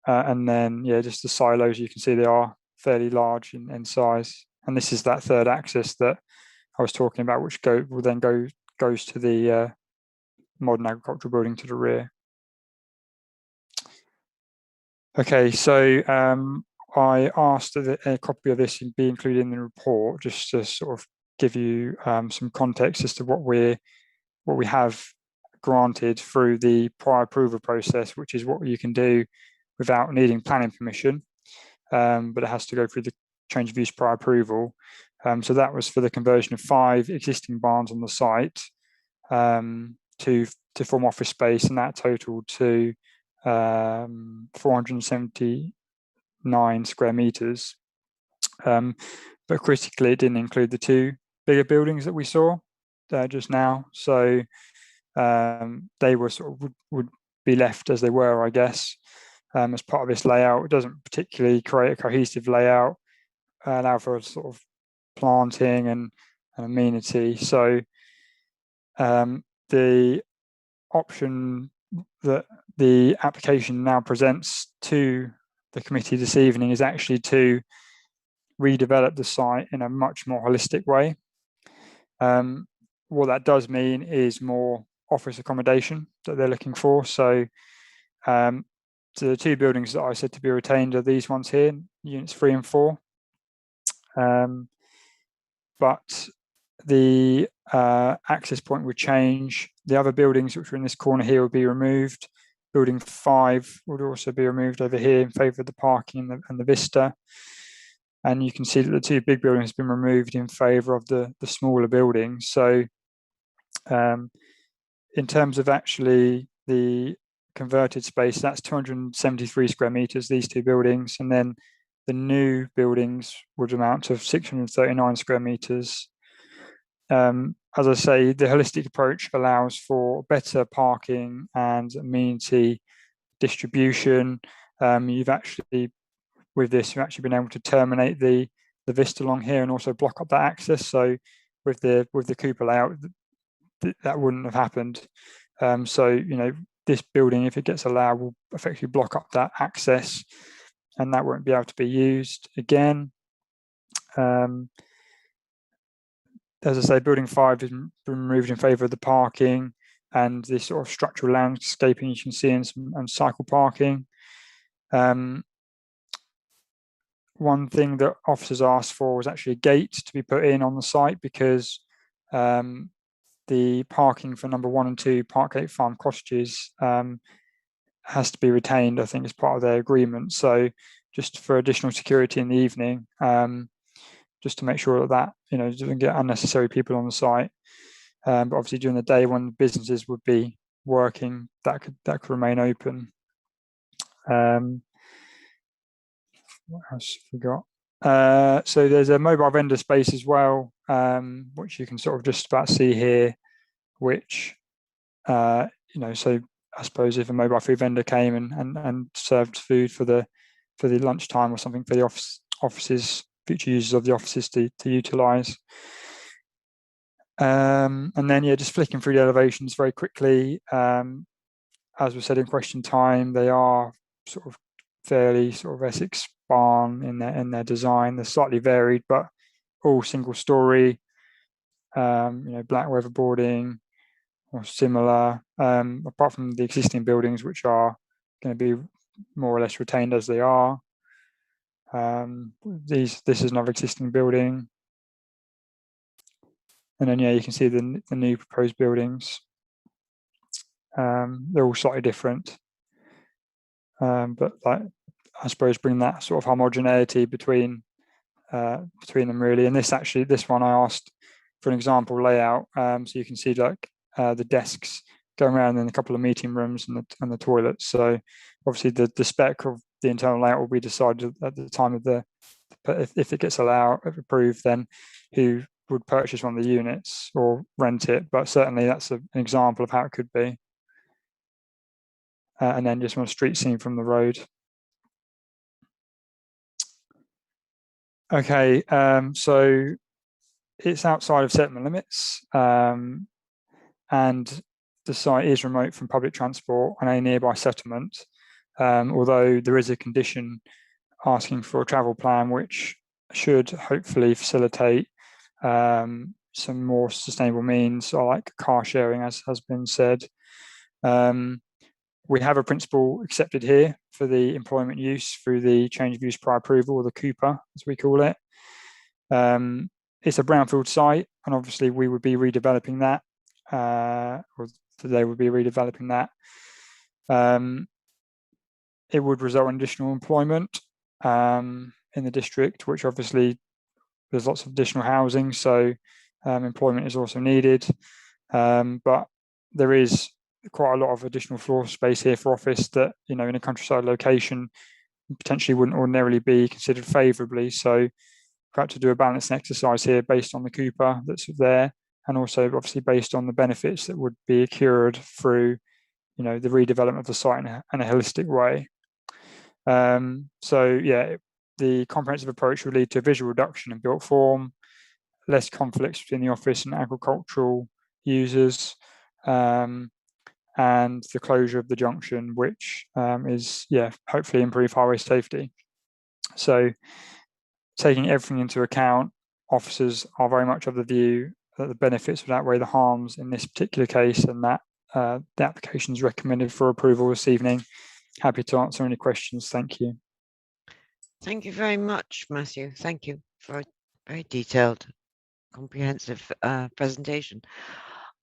And then, yeah, just the silos, you can see they are fairly large in size. And this is that third axis that I was talking about, which goes to the modern agricultural building to the rear. Okay, so I asked that a copy of this be included in the report, just to sort of give you some context as to what we have granted through the prior approval process, which is what you can do without needing planning permission, but it has to go through the change of use prior approval. So that was for the conversion of 5 existing barns on the site to form office space, and that totaled to 479 square meters. But critically, it didn't include the 2 bigger buildings that we saw just now. So they were sort of would be left as they were, I guess, as part of this layout. It doesn't particularly create a cohesive layout, allow for sort of planting and amenity. So the option that the application now presents to the committee this evening is actually to redevelop the site in a much more holistic way. What that does mean is more office accommodation that they're looking for. So the 2 buildings that I said to be retained are these ones here, units 3 and 4. But the access point would change. The other buildings which are in this corner here will be removed. Building 5 would also be removed over here in favour of the parking and the vista. And you can see that the 2 big buildings have been removed in favour of the smaller buildings. So in terms of actually the converted space, that's 273 square meters, these 2 buildings. And then the new buildings would amount to 639 square meters. As I say, the holistic approach allows for better parking and amenity distribution. You've actually, with this, you've actually been able to terminate the vista along here and also block up that access. So with the Cooper layout, that wouldn't have happened. So, you know, this building, if it gets allowed, will effectively block up that access, and that won't be able to be used again. As I say, building 5 has been removed in favour of the parking and this sort of structural landscaping you can see and cycle parking. One thing that officers asked for was actually a gate to be put in on the site, because the parking for number 1 and 2 Parkgate Farm cottages has to be retained, I think, as part of their agreement. So just for additional security in the evening, just to make sure that you know, doesn't get unnecessary people on the site. But obviously during the day when businesses would be working, that could remain open. What else have we got? So there's a mobile vendor space as well, which you can sort of just about see here, which you know, so I suppose if a mobile food vendor came and served food for the lunchtime or something for the offices, future users of the offices to utilise. And then, yeah, just flicking through the elevations very quickly. As we said in question time, they are sort of fairly sort of Essex barn in their design. They're slightly varied, but all single story. You know, black weatherboarding, or similar, apart from the existing buildings, which are going to be more or less retained as they are. This is another existing building. And then, yeah, you can see the new proposed buildings. They're all slightly different. But like, I suppose bring that sort of homogeneity between them really. And this one I asked for an example layout, so you can see like the desks going around in a couple of meeting rooms and the toilets. So obviously the spec of the internal layout will be decided at the time of if it gets approved, then who would purchase one of the units or rent it. But certainly that's an example of how it could be. And then just one street scene from the road. Okay, so it's outside of settlement limits, and the site is remote from public transport and a nearby settlement, although there is a condition asking for a travel plan, which should hopefully facilitate some more sustainable means, or like car sharing, as has been said. We have a principle accepted here for the employment use through the change of use prior approval, or the Cooper, as we call it. It's a brownfield site, and obviously we would be redeveloping that, or they would be redeveloping that. It would result in additional employment in the district, which obviously there's lots of additional housing, so employment is also needed. But there is quite a lot of additional floor space here for office that, you know, in a countryside location potentially wouldn't ordinarily be considered favourably. So we've had to do a balancing exercise here based on the Cooper that's there, and also obviously based on the benefits that would be accrued through, you know, the redevelopment of the site in a holistic way. So yeah, the comprehensive approach would lead to a visual reduction in built form, less conflicts between the office and agricultural users, and the closure of the junction, which is, yeah, hopefully improve highway safety. So taking everything into account, officers are very much of the view that the benefits would outweigh the harms in this particular case, and that the application is recommended for approval this evening. Happy to answer any questions. Thank you. Thank you very much, Matthew. Thank you for a very detailed, comprehensive presentation.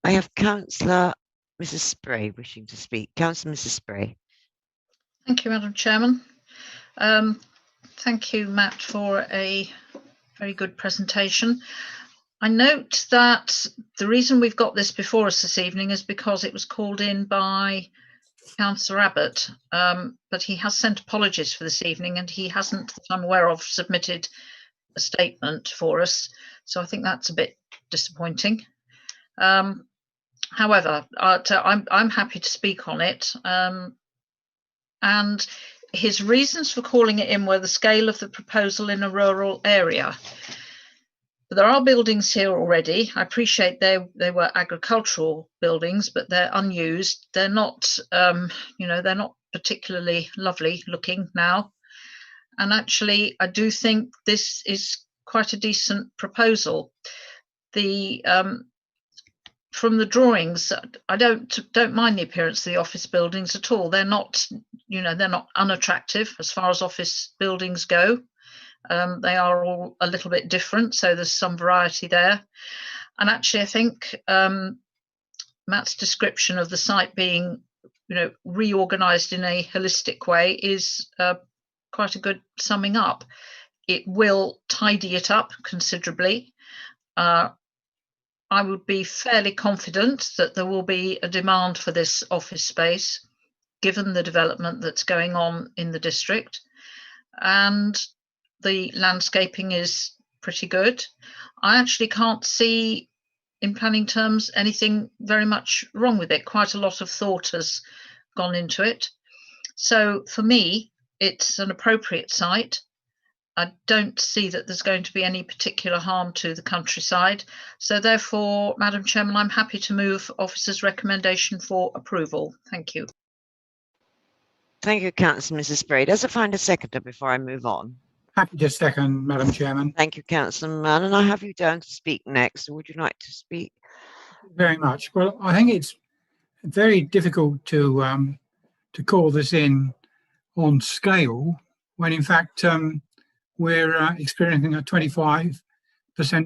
I have Councillor Mrs. Spray wishing to speak. Councillor Mrs. Spray. Thank you, Madam Chairman. Thank you, Matt, for a very good presentation. I note that the reason we've got this before us this evening is because it was called in by Councillor Abbott, but he has sent apologies for this evening, and he hasn't, that I'm aware of, submitted a statement for us. So I think that's a bit disappointing. However, I'm happy to speak on it. And his reasons for calling it in were the scale of the proposal in a rural area. But there are buildings here already. I appreciate they were agricultural buildings, but they're unused. They're not, you know, they're not particularly lovely looking now. And actually, I do think this is quite a decent proposal. From the drawings, I don't mind the appearance of the office buildings at all. They're not, you know, they're not unattractive as far as office buildings go. They are all a little bit different, so there's some variety there. And actually, I think Matt's description of the site being, you know, reorganised in a holistic way is quite a good summing up. It will tidy it up considerably. I would be fairly confident that there will be a demand for this office space, given the development that's going on in the district. And the landscaping is pretty good. I actually can't see, in planning terms, anything very much wrong with it. Quite a lot of thought has gone into it. So for me, it's an appropriate site. I don't see that there's going to be any particular harm to the countryside. So therefore, Madam Chairman, I'm happy to move officer's recommendation for approval. Thank you. Thank you, Councillor Mrs. Spray. Does it find a seconder before I move on? Happy to second, Madam Chairman. Thank you, Councillor Mann. And I have you down to speak next. Would you like to speak? very much. Well, I think it's very difficult to call this in on scale when in fact we're experiencing a 25%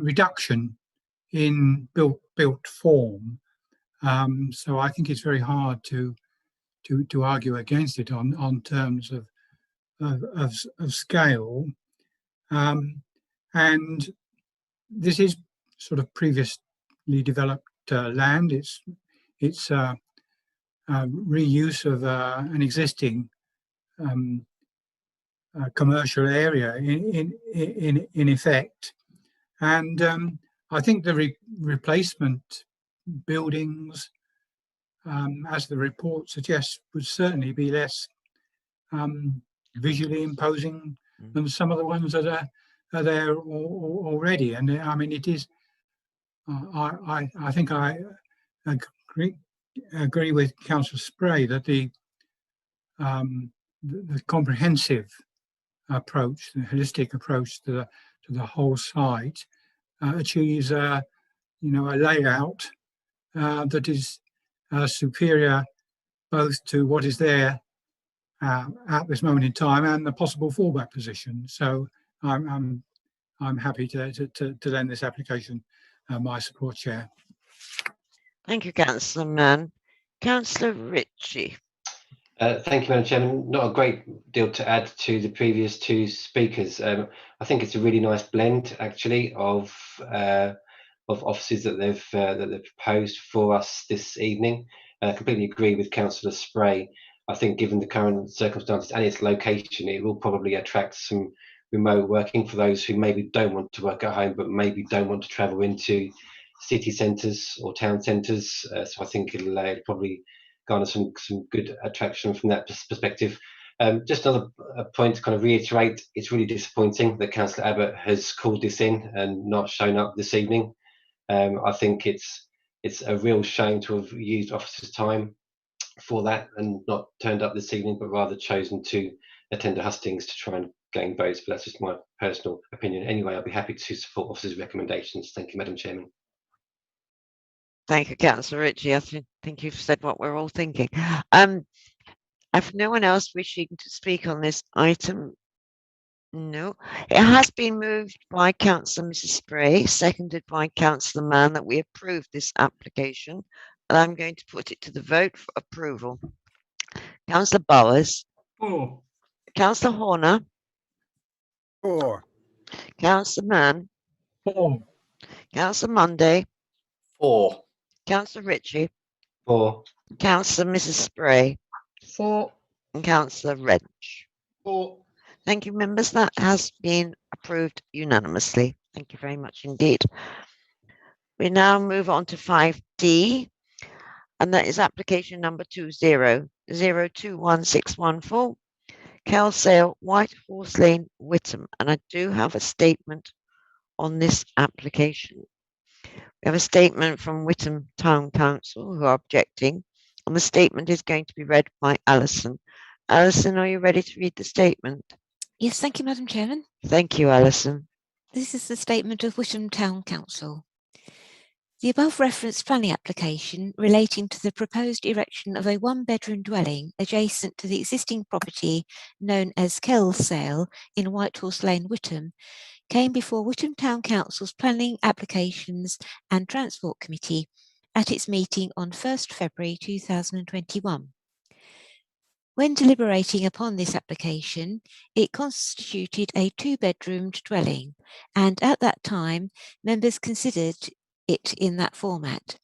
reduction in built form. So I think it's very hard to argue against it on terms of scale. And this is sort of previously developed land. It's reuse of an existing commercial area in effect, and I think the replacement buildings, as the report suggests, would certainly be less visually imposing than some of the ones that are there already. And I mean, it is. I think I agree with Councillor Spray that the comprehensive approach, the holistic approach to the whole site, achieves a layout that is superior both to what is there at this moment in time and the possible fallback position. So I'm happy to lend this application my support, Chair. Thank you, Councillor Mann. Councillor Ritchie. Thank you, Madam Chairman. Not a great deal to add to the previous two speakers. I think it's a really nice blend, actually, of offices that they've proposed for us this evening. I completely agree with Councillor Spray. I think, given the current circumstances and its location, it will probably attract some remote working for those who maybe don't want to work at home, but maybe don't want to travel into city centres or town centres. So I think it'll probably garner some good attraction from that perspective. Just another point to kind of reiterate, it's really disappointing that Councillor Abbott has called this in and not shown up this evening. I think it's a real shame to have used officers' time for that and not turned up this evening, but rather chosen to attend a hustings to try and gain votes. But that's just my personal opinion. Anyway, I'll be happy to support officers' recommendations. Thank you, Madam Chairman. Thank you, Councillor Ritchie. I think you've said what we're all thinking. If no one else wishing to speak on this item, no. It has been moved by Councillor Mrs. Spray, seconded by Councillor Mann, that we approve this application. And I'm going to put it to the vote for approval. Councillor Bowers. For. Councillor Horner. For. Councillor Mann. For. Councillor Monday. For. Councillor Ritchie. For. Councillor Mrs. Spray. For. And Councillor Wrench. For. Thank you, members. That has been approved unanimously. Thank you very much indeed. We now move on to 5D, and that is application number 20021614, Kelsale, White Horse Lane, Witham. And I do have a statement on this application. We have a statement from Witham Town Council who are objecting, and the statement is going to be read by Alison. Alison, are you ready to read the statement? Yes, thank you, Madam Chairman. Thank you, Alison. This is the statement of Witham Town Council. The above referenced planning application relating to the proposed erection of a one-bedroom dwelling adjacent to the existing property known as Kelsale in Whitehorse Lane, Witham, came before Witham Town Council's Planning Applications and Transport Committee at its meeting on 1st February 2021. When deliberating upon this application, it constituted a two-bedroomed dwelling, and at that time, members considered it in that format.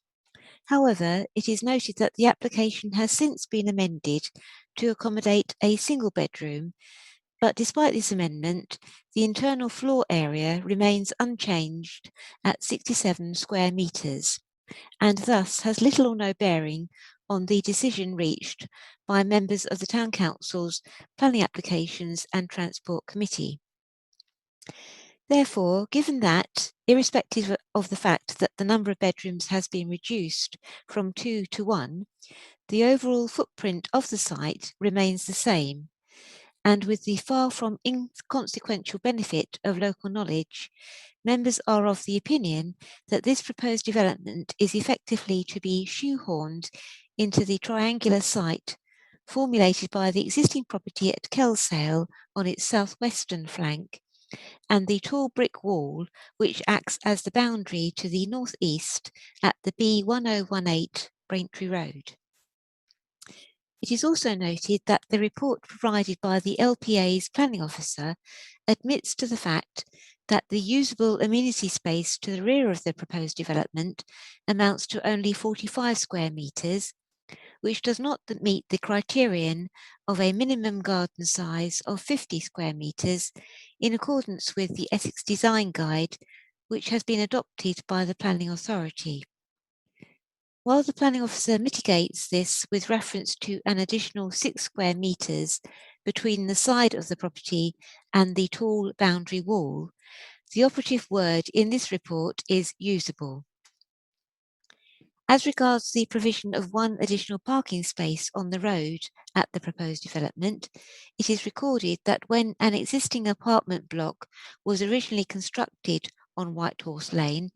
However, it is noted that the application has since been amended to accommodate a single bedroom, but despite this amendment, the internal floor area remains unchanged at 67 square metres, and thus has little or no bearing on the decision reached by members of the Town Council's Planning Applications and Transport Committee. Therefore, given that, irrespective of the fact that the number of bedrooms has been reduced from 2 to 1, the overall footprint of the site remains the same, and with the far from inconsequential benefit of local knowledge, members are of the opinion that this proposed development is effectively to be shoehorned into the triangular site formulated by the existing property at Kelsale on its southwestern flank, and the tall brick wall which acts as the boundary to the northeast at the B1018 Braintree Road. It is also noted that the report provided by the LPA's planning officer admits to the fact that the usable amenity space to the rear of the proposed development amounts to only 45 square metres, which does not meet the criterion of a minimum garden size of 50 square metres in accordance with the Essex Design Guide, which has been adopted by the Planning Authority. While the planning officer mitigates this with reference to an additional 6 square metres between the side of the property and the tall boundary wall, the operative word in this report is usable. As regards the provision of one additional parking space on the road at the proposed development, it is recorded that when an existing apartment block was originally constructed on Whitehorse Lane,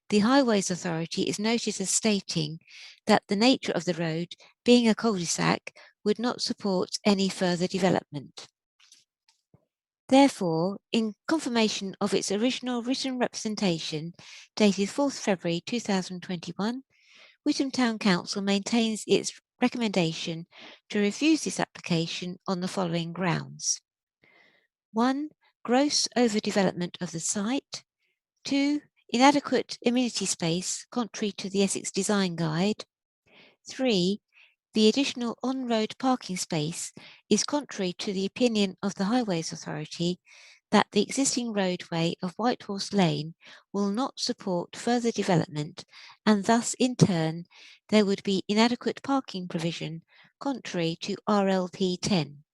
the Highways Authority is noted as stating that the nature of the road, being a cul-de-sac, would not support any further development. Therefore, in confirmation of its original written representation dated 4th February 2021, Witham Town Council maintains its recommendation to refuse this application on the following grounds. 1. Gross overdevelopment of the site. 2. Inadequate amenity space contrary to the Essex Design Guide. 3. The additional on-road parking space is contrary to the opinion of the Highways Authority that the existing roadway of Whitehorse Lane will not support further development, and thus in turn there would be inadequate parking provision contrary to RLP 10.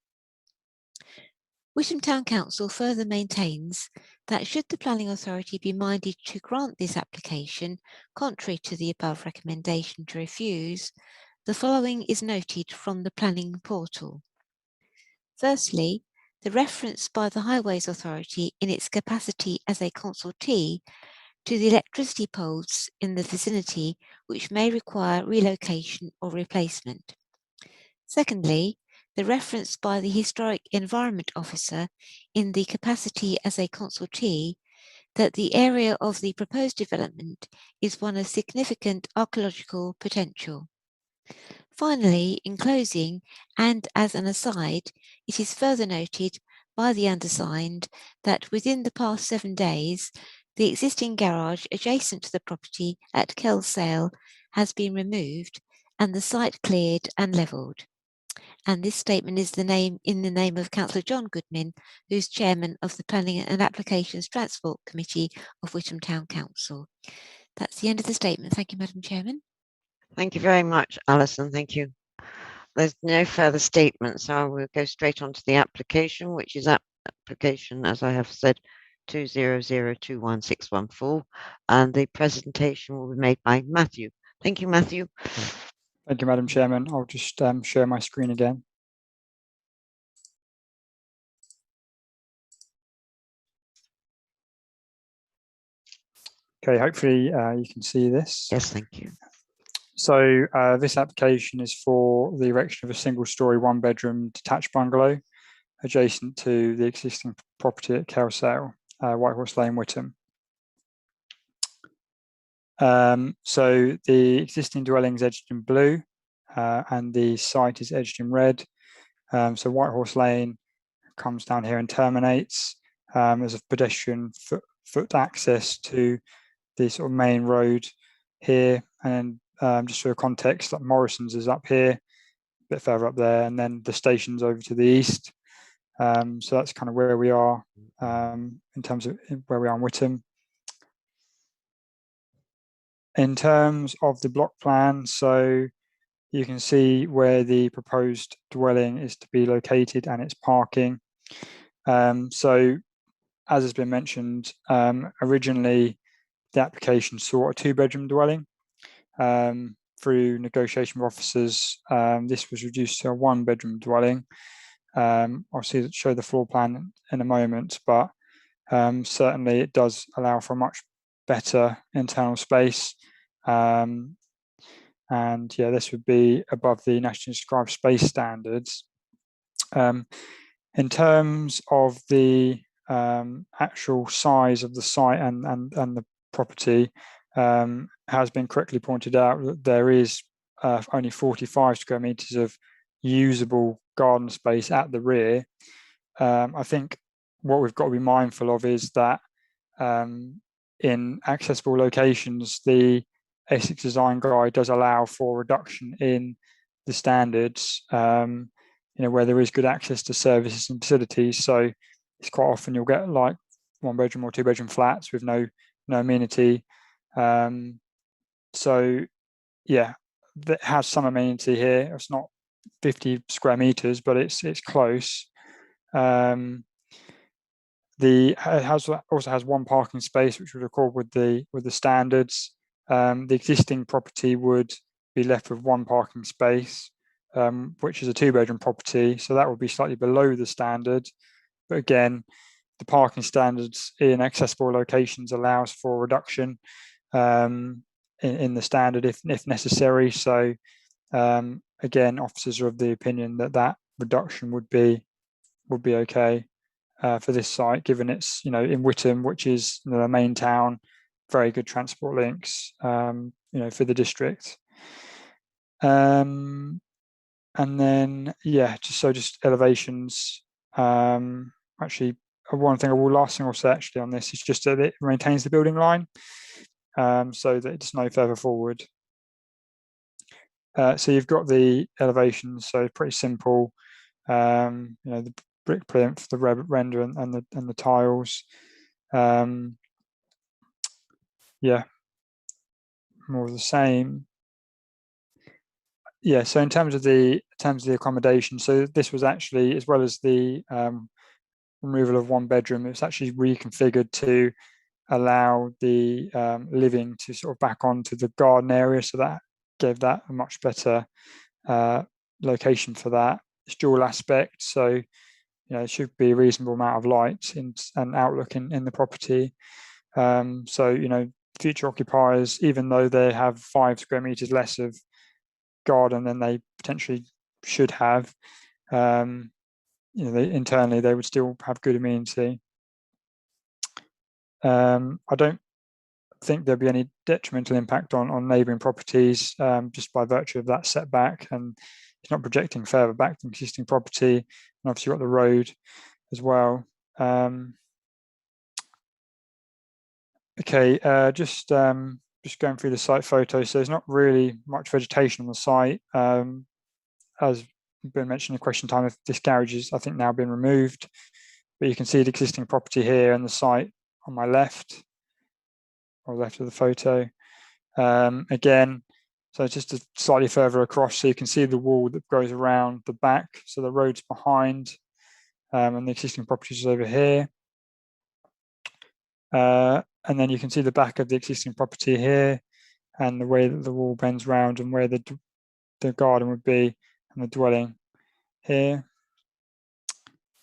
Witham Town Council further maintains that should the Planning Authority be minded to grant this application contrary to the above recommendation to refuse, the following is noted from the planning portal. Firstly, the reference by the Highways Authority in its capacity as a consultee to the electricity poles in the vicinity which may require relocation or replacement. Secondly, the reference by the Historic Environment Officer in the capacity as a consultee that the area of the proposed development is one of significant archaeological potential. Finally, in closing, and as an aside, it is further noted by the undersigned that within the past 7 days, the existing garage adjacent to the property at Kelsale has been removed and the site cleared and levelled. And this statement is in the name of Councillor John Goodman, who's Chairman of the Planning and Applications Transport Committee of Witham Town Council. That's the end of the statement. Thank you, Madam Chairman. Thank you very much, Alison. Thank you. There's no further statements, so I will go straight on to the application, which is application, as I have said, 200216114, and the presentation will be made by Matthew. Thank you, Matthew. Thank you, Madam Chairman. I'll just share my screen again. Okay, hopefully you can see this. Yes, thank you. So this application is for the erection of a single-storey, one-bedroom detached bungalow adjacent to the existing property at Kelsale, Whitehorse Lane, Witham. So the existing dwelling is edged in blue and the site is edged in red. So Whitehorse Lane comes down here and terminates. There's a pedestrian foot access to the sort of main road here, and just for context, like Morrison's is up here, a bit further up there, and then the station's over to the east. So that's kind of where we are in terms of where we are in Witham. In terms of the block plan, so you can see where the proposed dwelling is to be located and its parking. So as has been mentioned, originally the application sought a 2-bedroom dwelling. Through negotiation with officers, this was reduced to a 1-bedroom dwelling. I'll show the floor plan in a moment, but certainly it does allow for a much better internal space. And yeah, this would be above the nationally described space standards. In terms of the actual size of the site and the property, has been correctly pointed out that there is only 45 square meters of usable garden space at the rear. I think what we've got to be mindful of is that in accessible locations, the Essex Design Guide does allow for reduction in the standards, where there is good access to services and facilities. So it's quite often you'll get like 1-bedroom or 2-bedroom flats with no amenity. So yeah, that has some amenity here. It's not 50 square meters, but it's close. It also has one parking space, which would accord with the standards. The existing property would be left with one parking space, which is a 2-bedroom property, so that would be slightly below the standard. But again, the parking standards in accessible locations allows for reduction in the standard if necessary. So again, officers are of the opinion that reduction would be okay for this site, given it's in Witham, which is the main town, very good transport links for the district. And then just elevations. Actually, last thing I'll say actually on this is just that it maintains the building line, so that it's no further forward. So you've got the elevations, so pretty simple. The brick plinth, the render, and the tiles. Yeah, more of the same. Yeah, so in terms of the accommodation, so this was actually, as well as the removal of 1 bedroom, it was actually reconfigured to allow the living to sort of back onto the garden area, so that gave that a much better location for that. It's dual aspect, so it should be a reasonable amount of light and outlook in the property. So future occupiers, even though they have 5 square meters less of garden than they potentially should have, internally they would still have good amenity. I don't think there'll be any detrimental impact on neighbouring properties, just by virtue of that setback, and it's not projecting further back than existing property, and obviously you've got the road as well. Okay, just going through the site photos. So there's not really much vegetation on the site. As been mentioned in question time, if this garage is, I think, now been removed, but you can see the existing property here and the site on my left, or left of the photo. Again, so just slightly further across, so you can see the wall that goes around the back. So the road's behind, and the existing property is over here. And then you can see the back of the existing property here, and the way that the wall bends round, and where the garden would be, and the dwelling here.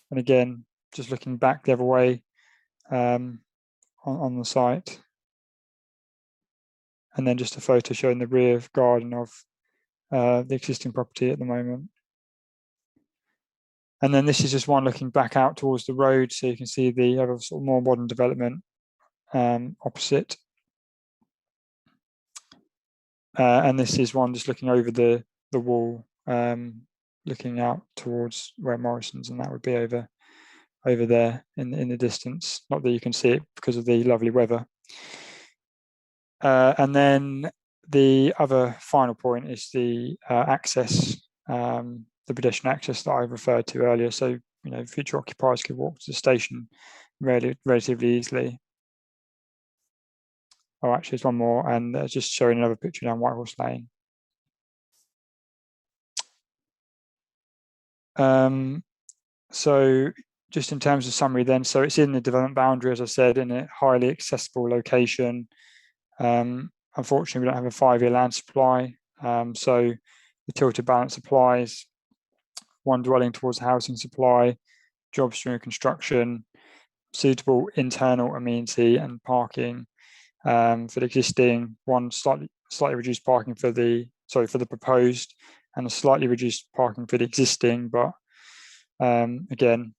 And again, just looking back the other way on the site. And then just a photo showing the rear garden of the existing property at the moment. And then this is just one looking back out towards the road, so you can see the other sort of more modern development opposite. And this is one just looking over the wall, looking out towards where Morrison's, and that would be over there in the distance. Not that you can see it because of the lovely weather. And then the other final point is the access, the pedestrian access that I referred to earlier. So future occupiers could walk to the station relatively easily. Oh, actually, there's one more, and just showing another picture down Whitehorse Lane. So just in terms of summary then, so it's in the development boundary, as I said, in a highly accessible location. Unfortunately, we don't have a 5-year land supply, so the tilted balance applies. one dwelling towards housing supply, jobs during construction, suitable internal amenity and parking for the existing, one slightly reduced parking for the proposed, and a slightly reduced parking for the existing, but again,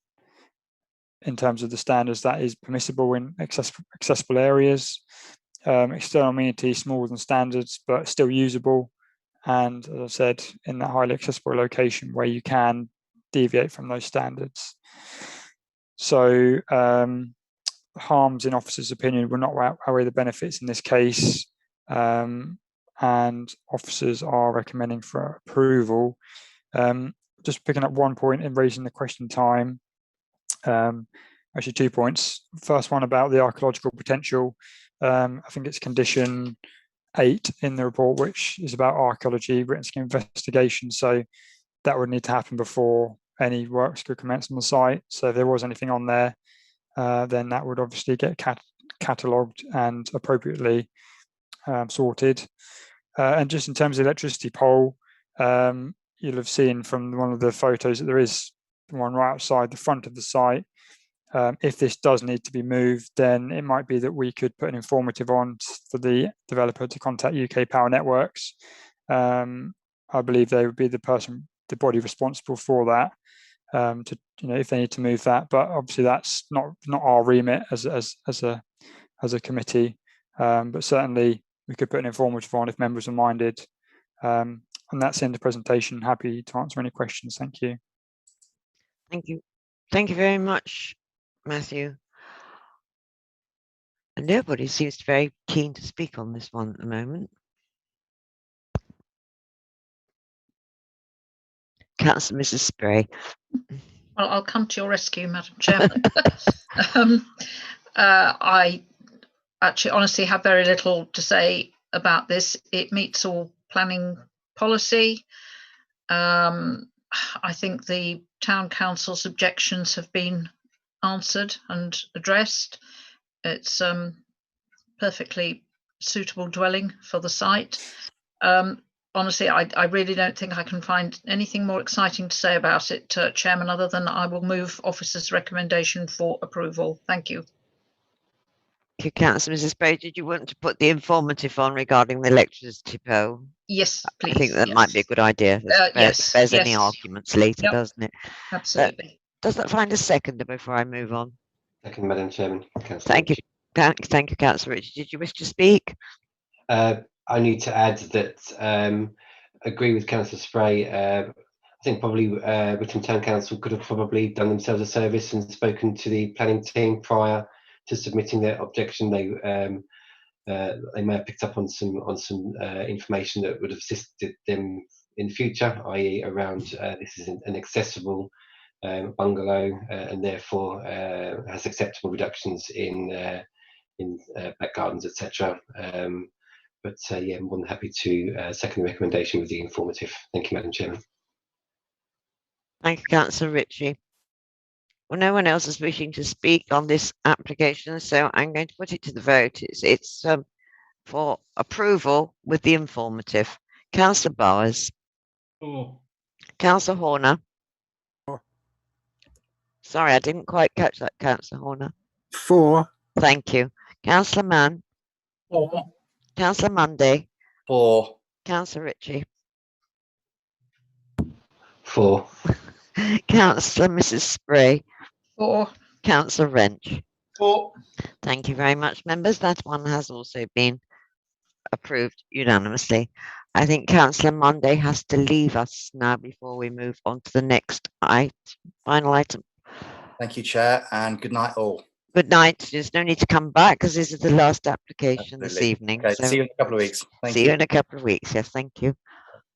in terms of the standards, that is permissible in accessible areas. External amenity smaller than standards, but still usable. And as I said, in that highly accessible location where you can deviate from those standards. So harms, in officers' opinion, will not outweigh the benefits in this case. And officers are recommending for approval. Just picking up one point in raising the question time. Actually 2 points. First one about the archaeological potential. I think it's condition 8 in the report, which is about archaeology, written scheme investigation. So that would need to happen before any works could commence on the site. So if there was anything on there, then that would obviously get catalogued and appropriately sorted. And just in terms of the electricity pole, you'll have seen from one of the photos that there is one right outside the front of the site. If this does need to be moved, then it might be that we could put an informative on for the developer to contact UK Power Networks. I believe they would be the body responsible for that, if they need to move that. But obviously that's not our remit as a committee. But certainly we could put an informative on if members are minded. And that's in the presentation. Happy to answer any questions. Thank you. Thank you. Thank you very much, Matthew. And nobody seems very keen to speak on this one at the moment. Councillor Mrs. Spray. Well, I'll come to your rescue, Madam Chairman. I actually honestly have very little to say about this. It meets all planning policy. I think the town council's objections have been answered and addressed. It's perfectly suitable dwelling for the site. Honestly, I really don't think I can find anything more exciting to say about it, Chairman, other than I will move officer's recommendation for approval. Thank you. Thank you, Councillor Mrs. Spray. Did you want to put the informative on regarding the electricity pole? Yes, please. I think that might be a good idea. Yes, There's any arguments later, doesn't it? Absolutely. Does that find a seconder before I move on? Second, Madam Chairman. Thank you. Thank you, Councillor Richard. Did you wish to speak? I need to add that agree with Councillor Spray. I think probably Witham Town Council could have probably done themselves a service and spoken to the planning team prior to submitting their objection. They may have picked up on some information that would have assisted them in the future, i.e. around this is an accessible bungalow and therefore has acceptable reductions in back gardens, etc. But yeah, I'm more than happy to second the recommendation with the informative. Thank you, Madam Chairman. Thank you, Councillor Ritchie. Well, no one else is wishing to speak on this application, so I'm going to put it to the vote. It's for approval with the informative. Councillor Bowers. For. Councillor Horner. For. Sorry, I didn't quite catch that, Councillor Horner. For. Thank you. Councillor Mann. For. Councillor Munday. For. Councillor Ritchie. For. Councillor Mrs. Spray. For. Councillor Wrench. For. Thank you very much, members. That one has also been approved unanimously. I think Councillor Monday has to leave us now before we move on to the next final item. Thank you, Chair, and good night all. Good night. There's no need to come back because this is the last application this evening. Okay, so see you in a couple of weeks. Thank see you in a couple of weeks. Yes, thank you.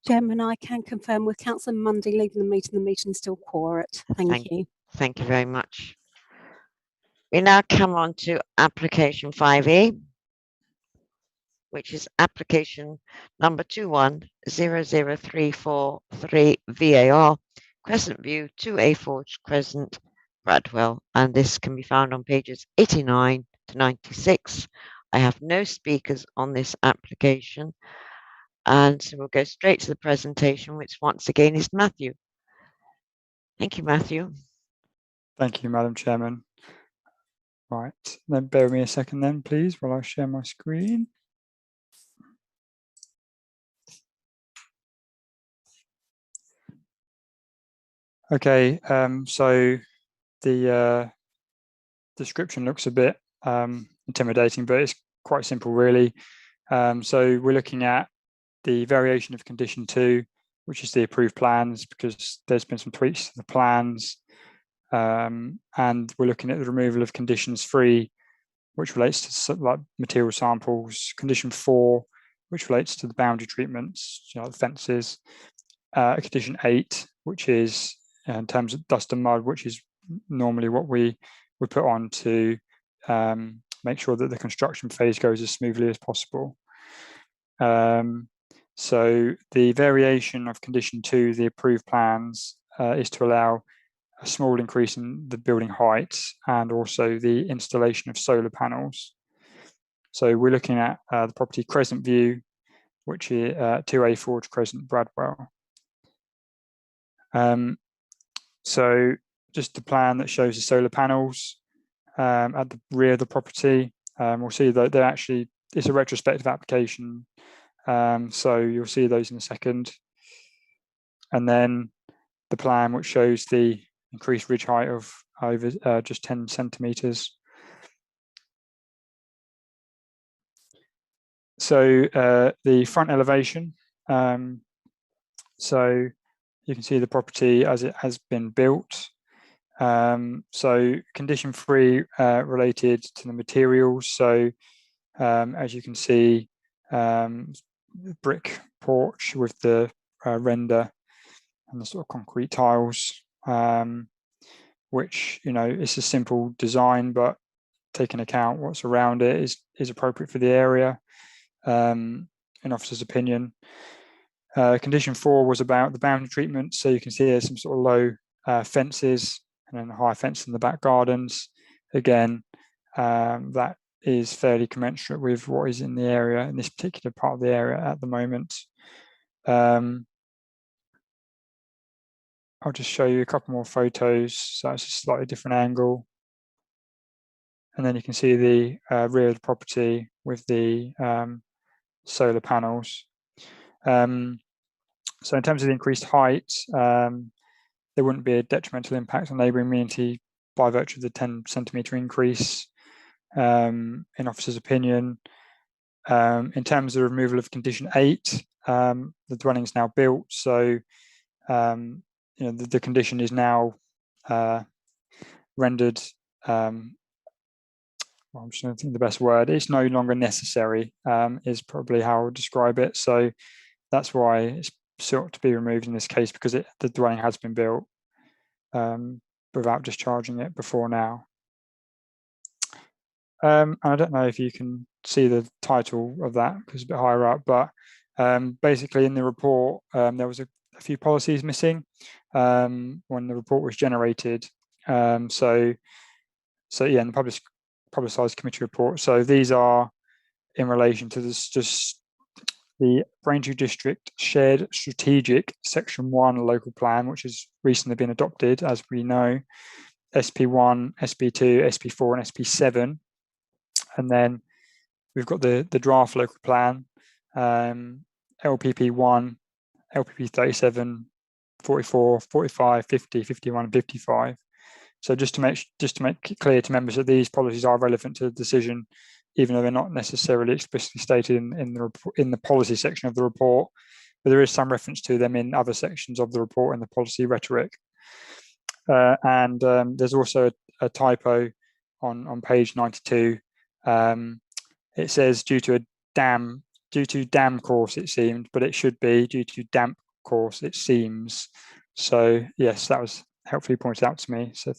Chairman, I can confirm with Councillor Munday leaving the meeting's still quorate. Thank you. Thank you very much. We now come on to application 5A, which is application number 210034 VAR, Crescent View 2A Forge Crescent, Bradwell, and this can be found on pages 89 to 96. I have no speakers on this application, and so we'll go straight to the presentation, which once again is Matthew. Thank you, Matthew. Thank you, Madam Chairman. Right, then bear with me a second then, please, while I share my screen. Okay, so the description looks a bit intimidating, but it's quite simple, really. So we're looking at the variation of condition 2, which is the approved plans, because there's been some tweaks to the plans. And we're looking at the removal of conditions 3, which relates to like material samples, condition 4, which relates to the boundary treatments, the fences, condition 8, which is in terms of dust and mud, which is normally what we would put on to make sure that the construction phase goes as smoothly as possible. So the variation of condition 2, the approved plans, is to allow a small increase in the building height and also the installation of solar panels. So we're looking at the property Crescent View, which is 2A Forge Crescent, Bradwell. So just the plan that shows the solar panels at the rear of the property. We'll see that they're actually, it's a retrospective application. So you'll see those in a second. And then the plan which shows the increased ridge height of over just 10 centimetres. So the front elevation. So you can see the property as it has been built. So condition 3 related to the materials. So as you can see, brick porch with the render and the sort of concrete tiles, which, it's a simple design, but taking account what's around it is appropriate for the area, in officer's opinion. Condition 4 was about the boundary treatment. So you can see there's some sort of low fences and then a high fence in the back gardens. Again, that is fairly commensurate with what is in the area, in this particular part of the area at the moment. I'll just show you a couple more photos. So it's a slightly different angle. And then you can see the rear of the property with the solar panels. So in terms of the increased height, there wouldn't be a detrimental impact on neighbouring community by virtue of the 10 centimetre increase, in officer's opinion. In terms of removal of condition 8, the dwelling is now built, so the condition is now rendered. I'm just trying to think the best word. It's no longer necessary, is probably how I would describe it. So that's why it's sought to be removed in this case, because the dwelling has been built without discharging it before now. And I don't know if you can see the title of that because it's a bit higher up, but basically in the report there was a few policies missing when the report was generated. So yeah, in the publicised committee report. So these are in relation to this, just the Braintree District Shared Strategic Section 1 local plan, which has recently been adopted, as we know, SP1, SP2, SP4 and SP7. And then we've got the draft local plan, LPP1, LPP 37, 44, 45, 50, 51 and 55. So just to make it clear to members that these policies are relevant to the decision, even though they're not necessarily explicitly stated in the policy section of the report, but there is some reference to them in other sections of the report in the policy rhetoric. And there's also a typo on page 92. It says due to dam course, it seemed, but it should be due to damp course, it seems. So yes, that was helpfully pointed out to me. So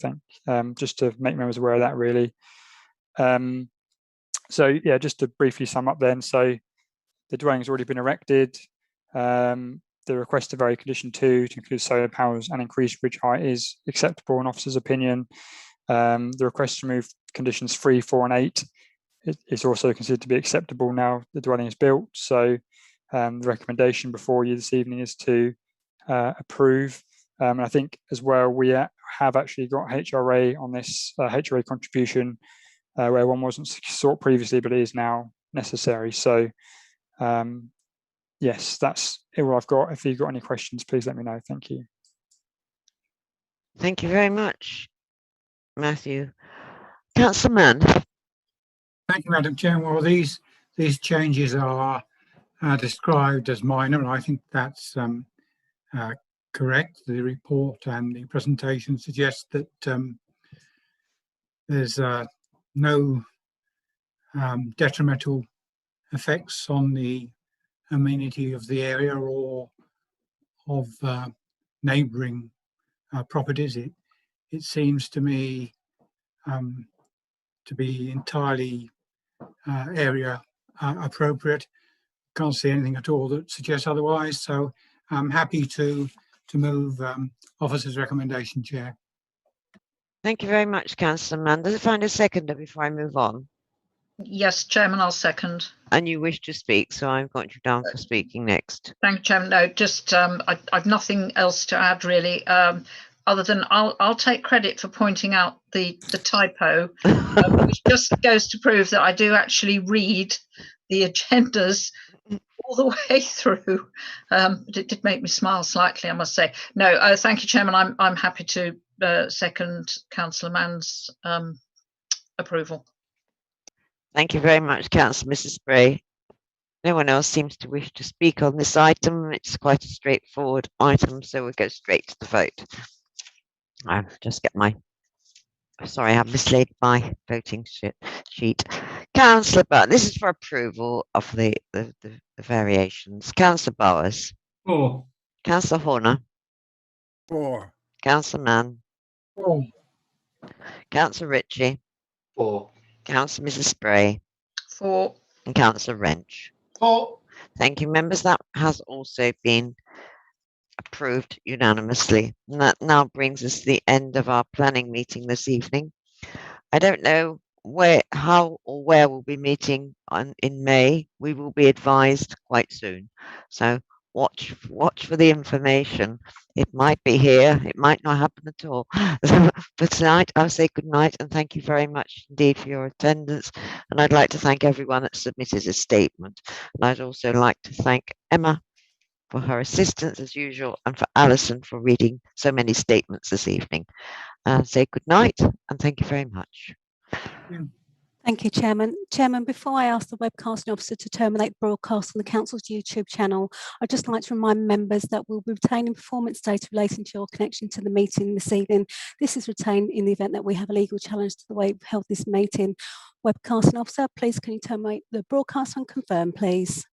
just to make members aware of that, really. So yeah, just to briefly sum up then. So the dwelling's already been erected. The request to vary condition 2 to include solar panels and increased ridge height is acceptable in officer's opinion. The request to remove conditions 3, 4 and 8 is also considered to be acceptable now the dwelling is built. So the recommendation before you this evening is to approve And I think as well, we have actually got HRA on this HRA contribution where one wasn't sought previously, but it is now necessary. So yes, that's all I've got. If you've got any questions, please let me know. Thank you. Thank you very much, Matthew. Councillor Mann. Thank you, Madam Chair. Well, these changes are described as minor, and I think that's correct. The report and the presentation suggest that there's no detrimental effects on the amenity of the area or of neighbouring properties. It seems to me to be entirely area appropriate. Can't see anything at all that suggests otherwise. So I'm happy to move officer's recommendation, Chair. Thank you very much, Councillor Mann. Does it find a seconder before I move on? Yes, Chairman, I'll second. And you wish to speak, so I've got you down for speaking next. Thank you, Chairman. No, just I've nothing else to add really, other than I'll take credit for pointing out the typo, which just goes to prove that I do actually read the agendas all the way through. It did make me smile slightly, I must say. No, thank you, Chairman. I'm happy to second Councillor Mann's approval. Thank you very much, Councillor Mrs. Spray. No one else seems to wish to speak on this item. It's quite a straightforward item, so we'll go straight to the vote. I'll just get my, sorry, I've mislaid my voting sheet. Councillor Bowers, this is for approval of the variations. Councillor Bowers. 4. Councillor Horner. 4. Councillor Mann. 4. Councillor Ritchie. 4. Councillor Mrs. Spray. 4. And Councillor Wrench. 4. Thank you, members. That has also been approved unanimously. And that now brings us to the end of our planning meeting this evening. I don't know how or where we'll be meeting in May. We will be advised quite soon. So watch for the information. It might be here, it might not happen at all. But tonight I'll say good night and thank you very much indeed for your attendance. And I'd like to thank everyone that submitted a statement. And I'd also like to thank Emma for her assistance as usual and for Alison for reading so many statements this evening. Say good night and thank you very much. Thank you, Chairman. Chairman, before I ask the webcasting officer to terminate broadcast on the Council's YouTube channel, I'd just like to remind members that we'll be retaining performance data relating to your connection to the meeting this evening. This is retained in the event that we have a legal challenge to the way we've held this meeting. Webcasting officer, please can you terminate the broadcast and confirm, please?